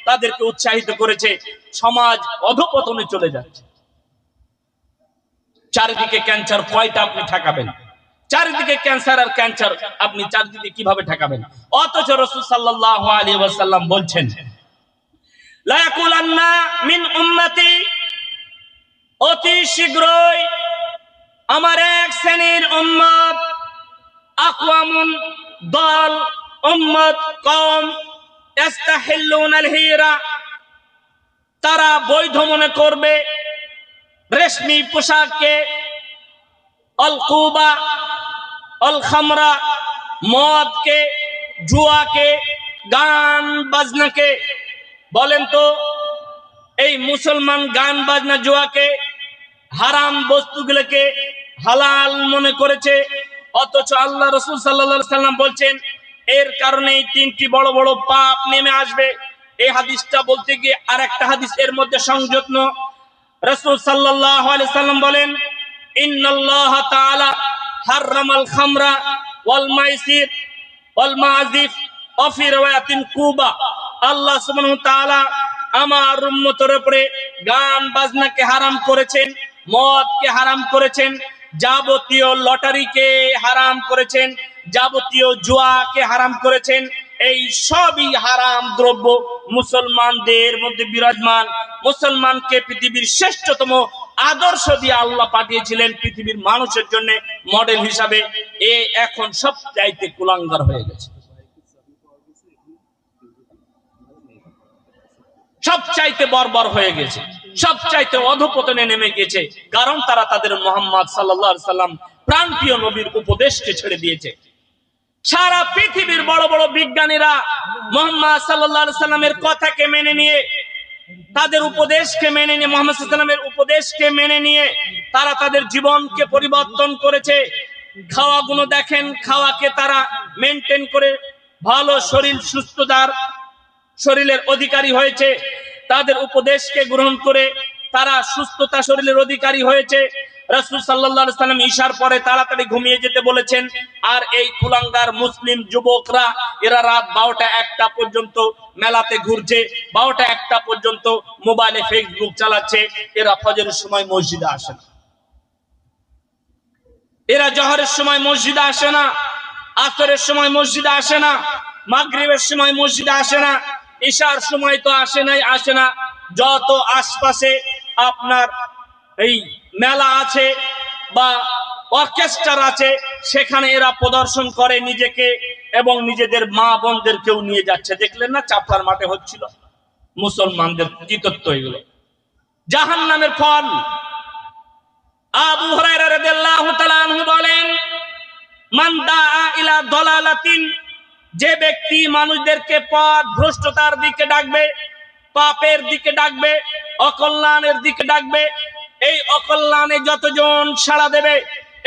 তাদেরকে উৎসাহিত করেছে। সমাজ অধপতনে চলে যাচ্ছে। চারিদিকে ক্যান্সার, কয়টা আপনি ঠেকাবেন? চারিদিকে ক্যান্সার আর ক্যান্সার, আপনি চারিদিকে কিভাবে ঠেকাবেন? অথচ রাসূল সাল্লাল্লাহু আলাইহি ওয়াসাল্লাম বলছেন, লা ইয়াকুলান্না মিন উম্মতি, অতি শীঘ্রই আমার এক শ্রেণীর উম্মত, আকওয়ামুন দল, উম্মত কওম, ইস্তাহিল্লুনাল হিরা, তারা বৈধ মনে করবে রেশমি পোশাককে, আল কুবা, আল খামরা, মদকে, জুয়াকে, গান বাজনাকে। বলেন তো, এই মুসলমান গান বাজনা জুয়াকে, হারাম বস্তুগুলোকে হালাল মনে করেছে। অথচ আল্লাহ রাসূল সাল্লাল্লাহু আলাইহি সাল্লাম বলছেন এর কারণেই তিনটি বড় বড় পাপ নেমে আসবে। এই হাদিসটা বলতে গিয়ে আরেকটা হাদিস এর মধ্যে সংযুক্ত। রাসূল সাল্লাল্লাহু আলাইহি সাল্লাম বলেন, ইন্নাল্লাহা তাআলা হাররামাল খামরা ওয়াল মাইসির ওয়াল মাযিফ ওয়া ফি riwayatin কুবা। আল্লাহ সুবহানাহু ওয়া তাআলা আমার উম্মতের উপরে গান বাজনাকে হারাম করেছেন, মদকে হারাম করেছেন, যাবতীয় লটারিকে হারাম করেছেন, যাবতীয় জুয়াকে হারাম করেছেন। এই সবই হারাম দ্রব্য মুসলমানদের মধ্যে বিরাজমান। মুসলমানকে পৃথিবীর শ্রেষ্ঠতম আদর্শ দিয়ে আল্লাহ পাঠিয়েছিলেন পৃথিবীর মানুষের জন্য মডেল হিসাবে। এ এখন সবচাইতে কুলাঙ্গার হয়ে গেছে, সবচাইতে বর্বর হয়ে গেছে, সবচাইতে অধপতনে নেমে গেছে। কারণ তারা তাদের মুহাম্মদ সাল্লাল্লাহু আলাইহি সাল্লাম প্রাণপ্রিয় নবীর উপদেশকে ছেড়ে দিয়েছে। সারা পৃথিবীর বড় বড় বিজ্ঞানীরা মুহাম্মদ সাল্লাল্লাহু আলাইহি সাল্লামের কথাকে মেনে নিয়ে, তাদের উপদেশকে মেনে নিয়ে, মুহাম্মদ সাল্লাল্লাহু আলাইহি সাল্লামের উপদেশকে মেনে নিয়ে তারা তাদের জীবনকে পরিবর্তন করেছে। খাওয়াগুলো দেখেন, খাওয়াকে তারা মেনটেন করে ভালো শরীর সুস্থতার শরীরের অধিকারী হয়েছে। তাদের উপদেশকে গ্রহণ করে তারা সুস্থতা শরীরের অধিকারী হয়েছে। রাসূল সাল্লাল্লাহু আলাইহি সাল্লাম ঈশার পরে তাড়াতাড়ি ঘুমিয়ে যেতে বলেছেন। আর এই কুলাঙ্গার মুসলিম যুবকরা এরা রাত 12টা 1টা পর্যন্ত মেলাতে ঘুরছে, 12টা 1টা পর্যন্ত মোবাইলে ফেসবুক চালাচ্ছে। এরা ফজরের সময় মসজিদে আসে না, এরা জোহরের সময় মসজিদে আসে না, আসরের সময় মসজিদে আসে না, মাগরিবের সময় মসজিদে আসে না, ঈশার সময় তো আসে না। যত আশপাশে আপনার এই মেলা আছে বা অর্কেস্ট্রা আছে, সেখানে এরা প্রদর্শন করে নিজেকে এবং নিজেদের মা বোনদেরকেও নিয়ে যাচ্ছে। দেখলেন না চাপড়ার মাঠে হচ্ছিল? মুসলমানদের কৃতত্ব এগুলো, জাহান্নামের ফল। আবু হুরায়রা রাদিয়াল্লাহু তাআলা আনহু বলেন, মান দাআ ইলা দালালাতিন, যে ব্যক্তি মানুষদেরকে পথ ভ্রষ্টতার দিকে ডাকবে, পাপের দিকে ডাকবে, অকল্যাণের দিকে ডাকবে, এই অকল্যাণে যতজন সাড়া দেবে,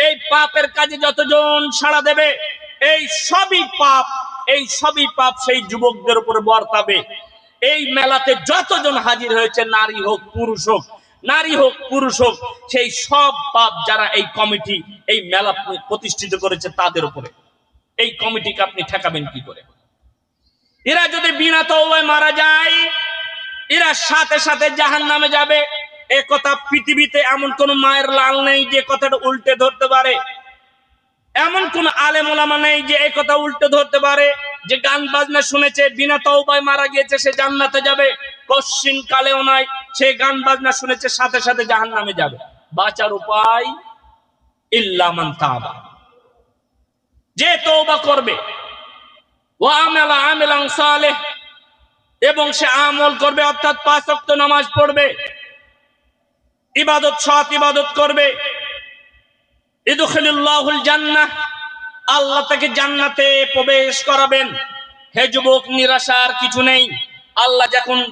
এই পাপের কাজে যতজন সাড়া দেবে, এই সবই পাপ সেই যুবকদের উপরে বর্তাবে। এই মেলাতে যতজন হাজির হয়েছে, নারী হোক পুরুষ হোক, সেই সব পাপ যারা এই কমিটি এই মেলা প্রতিষ্ঠিত করেছে তাদের উপরে। এই কমিটিকে আপনি ঠেকাবেন কি করে? এরা যদি বিনা তওবায় মারা যায়, এরা সাথে সাথে জাহান্নামে যাবে। এ কথা পৃথিবীতে এমন কোন মায়ের লাল নেই যে কথাটা উল্টে ধরতে পারে, এমন কোন আলেম ওলামা নেই যে এই কথা উল্টে ধরতে পারে যে গান বাজনা শুনেছে বিনা তওবায় মারা গিয়েছে সে জান্নাতে যাবে। কশিন কালেও নয়, সে গান বাজনা শুনেছে সাথে সাথে জাহান্নামে যাবে। বাঁচার উপায় ইল্লা মান তাবা, যে তওবা করবে, ওয়া আমালা আমালান সালেহ, এবং সে আমল করবে, অর্থাৎ 5 ওয়াক্ত নামাজ পড়বে, ইবাদত সৎ ইবাদত করবে, ইদখিলুল্লাহুল জান্নাহ, আল্লাহ তাকে জান্নাতে প্রবেশ করাবেন। হে যুবক, নিরাশার কিছু নেই। আল্লাহ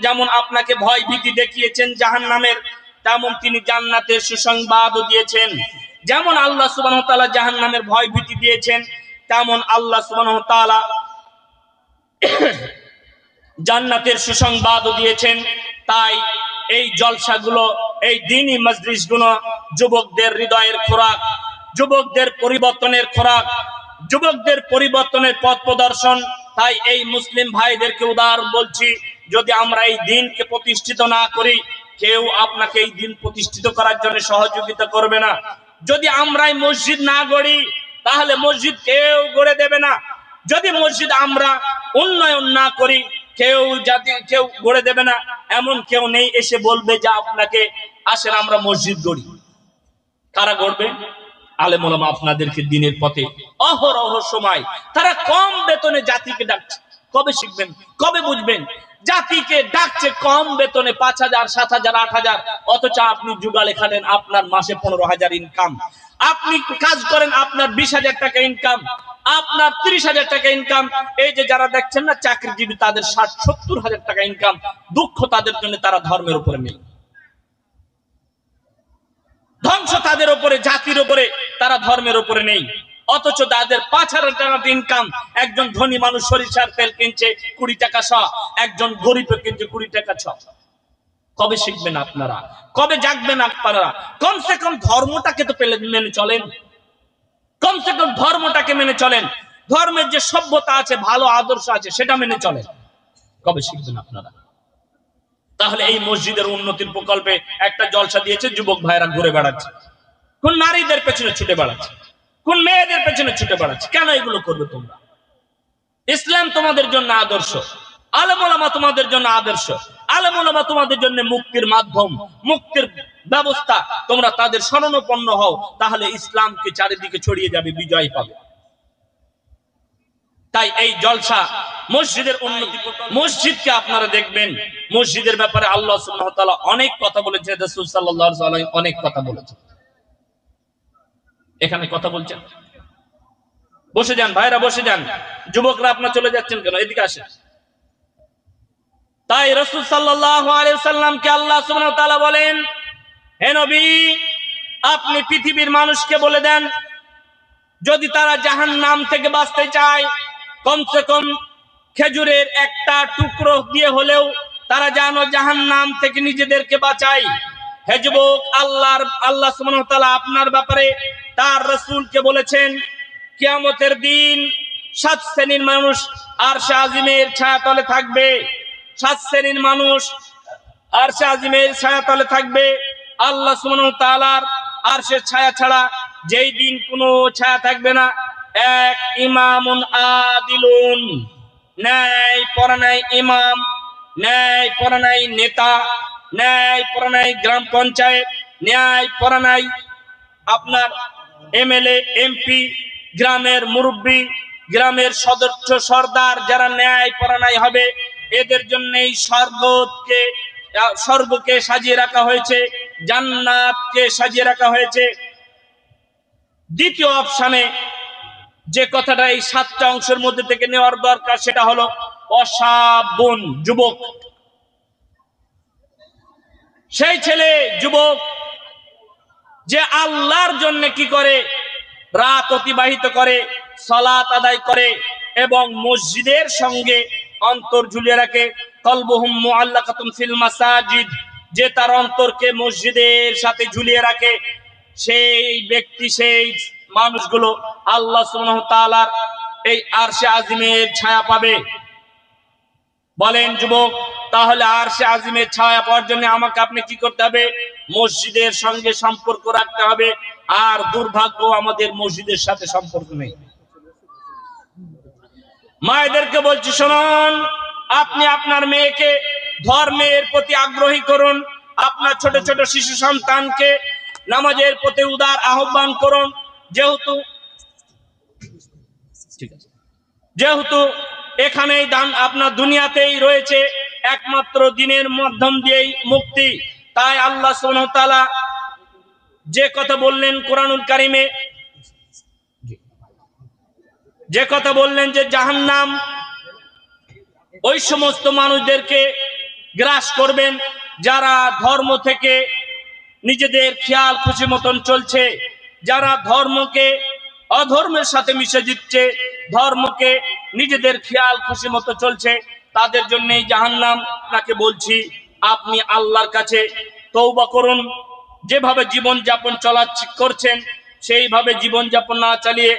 যেমন আপনাকে ভয় ভীতি দেখিয়েছেন জাহান্নামের, তেমন তিনি জান্নাতের সুসংবাদও দিয়েছেন। যেমন আল্লাহ সুবহানাহু ওয়া তাআলা জাহান্নামের ভয় ভীতি দিয়েছেন, তেমন আল্লাহ সুবহানাহু ওয়া তাআলা জান্নাতের সুসংবাদও দিয়েছেন। তাই এই জলসাগুলো, এই দ্বীনি মজলিসগুলো যুবকদের হৃদয়ের খোরাক, যুবকদের পরিবর্তনের খোরাক, যুবকদের পরিবর্তনের পথ প্রদর্শন। তাই এই মুসলিম ভাইদেরকে উদার বলছি, যদি আমরা এই দিনকে প্রতিষ্ঠিত না করি, কেউ আপনাকে এই দিন প্রতিষ্ঠিত করার জন্য সহযোগিতা করবে না। যদি আমরাই মসজিদ না গড়ি, তাহলে মসজিদ কেউ গড়ে দেবে না। যদি মসজিদ আমরা উন্নয়ন না করি, কেউ গড়ে দেবে না। এমন কেউ নেই এসে বলবে যে আপনাকে আসেন আমরা মসজিদ গড়ি। কারা গড়বে? আলেম ওলামা আপনাদেরকে দিনের পথে অহরহ সময়, তারা কম বেতনে জাতিকে ডাকছে। কবে শিখবেন, কবে বুঝবেন? জাতিকে ডাকছে কম বেতনে, 5,000, 7,000, 8,000, অথচ আপনি যুগালে খাটেন, আপনার মাসে 15,000 ইনকাম। আপনি কাজ করেন, আপনার 20,000 টাকা ইনকাম, আপনার 30,000 টাকা ইনকাম। এই যে যারা দেখছেন না চাকরিজীবী, তাদের 60-70,000 টাকা ইনকাম। দুঃখ তাদের জন্য, তারা ধর্মের উপরে নেই। ধ্বংস তাদের উপরে, জাতির উপরে, তারা ধর্মের উপরে নেই। অথচ তাদের 5,000 টাকা ইনকাম। একজন ধনী মানুষ সরিষার তেল কিনছে 20 টাকা শ, একজন গরিব কিনছে 20 টাকা শ। কবে শিখবেন আপনারা? কবে জাগবেন আপনারা? কমসে কম ধর্মটাকে তো মেনে চলেন, কমসে কম ধর্মটাকে মেনে চলেন। ধর্মের যে সভ্যতা আছে, ভালো আদর্শ আছে, সেটা মেনে চলেন। কবে শিখবেন আপনারা? তাহলে এই মসজিদের উন্নতির প্রকল্পে একটা জলসা দিয়েছে, যুবক ভাইরা ঘুরে বেড়াচ্ছে, কোন নারীদের পেছনে ছুটে বেড়াচ্ছে, কোন মেয়েদের পেছনে ছুটে বেড়াচ্ছে। কেন এগুলো করবে তোমরা? ইসলাম তোমাদের জন্য আদর্শ, আলেম ওলামা তোমাদের জন্য আদর্শ, আলেম ওলামা তোমাদের জন্য মুক্তির মাধ্যম, মুক্তির ব্যবস্থা। তোমরা তাদের শরণাপন্ন হও, তাহলে ইসলামকে চারিদিকে ছড়িয়ে যাবে, বিজয় পাবে। তাই এই জলসা মসজিদের উন্নতি। মসজিদকে আপনারা দেখবেন, মসজিদের ব্যাপারে আল্লাহ সুবহানাহু ওয়া তাআলা অনেক কথা বলেছেন, রাসূল সাল্লাল্লাহু আলাইহি ওয়াসাল্লাম অনেক কথা বলেছেন। এখানে কথা বলছেন, বসে যান ভাইরা, বসে যান। যুবকরা আপনারা চলে যাচ্ছেন কেন? এদিকে আসেন। তাই রাসূল সাল্লাল্লাহু আলাইহি ওয়াসাল্লামকে আল্লাহ সুবহানাহু ওয়া তাআলা বলেন, হে নবী, আপনি পৃথিবীর মানুষকে বলে দেন, যদি তারা জাহান্নাম থেকে বাঁচতে চায়, কমসে কম খেজুরের একটা টুকরো দিয়ে হলেও তারা যেন জাহান্নাম থেকে নিজেদেরকে বাঁচায়। হে যুবক, আল্লাহ সুবহানাহু ওয়া তাআলা আপনার ব্যাপারে তার রাসূলকে বলেছেন, কিয়ামতের দিন 7 শ্রেণীর মানুষ আরশে আজিমের ছায়াতলে থাকবে। 7 শ্রেণীর মানুষ আরশে আজিমের ছায়াতলে থাকবে। আল্লাহ সুবহানাহু ওয়া তাআলার আরশের ছায়া ছাড়া যেই দিন কোনো ছায়া থাকবে না। এক, ইমামুন আদিলুন, ন্যায় পরায়ণ ইমাম, ন্যায় পরায়ণ নেতা, ন্যায় পরায়ণ গ্রাম পঞ্চায়েত, ন্যায় পরায়ণ আপনার এমএলএ, এমপি, গ্রামের মুরব্বী, গ্রামের সদস্য, সর্দার, যারা ন্যায় পরায়ণ হবে, এদের জন্যই স্বর্গকে সাজিয়ে রাখা হয়েছে, জান্নাতকে সাজিয়ে রাখা হয়েছে। দ্বিতীয় অপশানে যে কথাটা এই 7টা অংশের মধ্যে থেকে নেওয়ার দরকার সেটা হলো অশাবুন, যুবক। সেই ছেলে যুবক যে আল্লাহর জন্য কি করে, রাত অতিবাহিত করে, সালাত আদায় করে এবং মসজিদের সঙ্গে অন্তর ঝুলিয়ে রাখে। কলবুহুম মুআল্লাকাতুন ফিল মাসাজিদ, যে তার অন্তরকে মসজিদের সাথে ঝুলিয়ে রাখে, সেই ব্যক্তি, সেই মানুষগুলো আল্লাহ সুবহানাহু ওয়া তাআলার এই আরশে আজিমের ছায়া পাবে। বলেন যুবক, তাহলে আরশে আজিমের ছায়া পাওয়ার জন্য আমাকে আপনি কি করতে হবে? মসজিদের সঙ্গে সম্পর্ক রাখতে হবে। আর দুর্ভাগ্য, আমাদের মসজিদের সাথে সম্পর্ক নেই। মায়েদেরকে বলছি, শুনুন, আপনি আপনার মেয়েকে ধর্মের প্রতি আগ্রহী করুন। আপনার ছোট ছোট শিশু সন্তানকে নামাজের প্রতি উদার আহ্বান করুন। যেহেতু এখানেই দান আপনার দুনিয়াতেই রয়েছে একমাত্র দিনের মাধ্যম দিয়েই মুক্তি, তাই আল্লাহ সুবহানাহু ওয়া তাআলা যে কথা বললেন কোরআনুল কারিমে, যে কথা বললেন যে জাহান্নাম ওই সমস্ত মানুষদেরকে গ্রাস করবেন যারা ধর্ম থেকে নিজেদের খেয়াল খুশি মতন চলছে, যারা ধর্মকে অধর্মের সাথে মিশে দিচ্ছে, ধর্মকে নিজেদের খেয়াল খুশি মতো চলছে, তাদের জন্যই জাহান্নাম। আপনাকে বলছি, আপনি আল্লাহর কাছে তওবা করুন। যেভাবে জীবন যাপন করছেন সেইভাবে জীবন যাপন না চালিয়ে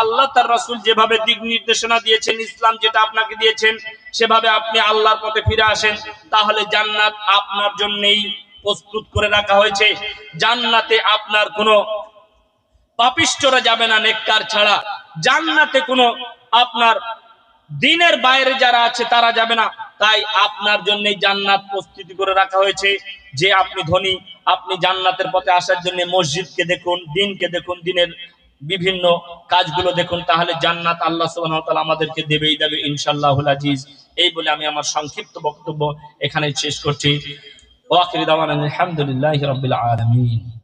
আল্লাহ তার রাসূল যেভাবে দিক নির্দেশনা দিয়েছেন, ইসলাম যেটা আপনাকে দিয়েছেন, সেভাবে আপনি আল্লাহর পথে ফিরে আসেন, তাহলে জান্নাত আপনার জন্যই প্রস্তুত করে রাখা হয়েছে। জান্নাতে আপনার কোনো পাপিষ্ঠরা যাবে না নেককার ছাড়া। জান্নাতে কোনো আপনার দিনের বাইরে যারা আছে তারা যাবে না। তাই আপনার জন্য জান্নাত প্রস্তুতি করে রাখা হয়েছে। যে আপনি ধনী, আপনি জান্নাতের পথে আসার জন্য মসজিদকে দেখুন, দিনকে দেখুন, দিনের বিভিন্ন কাজগুলো দেখুন, তাহলে জান্নাত আল্লাহ সুবহানাহু ওয়া তাআলা আমাদেরকে দেবেই দেবে ইনশাআল্লাহুল আজিজ। এই বলে আমি আমার সংক্ষিপ্ত বক্তব্য এখানে শেষ করছি। ওয়া আখিরু দাওয়ানা আলহামদুলিল্লাহি রাব্বিল আলামিন।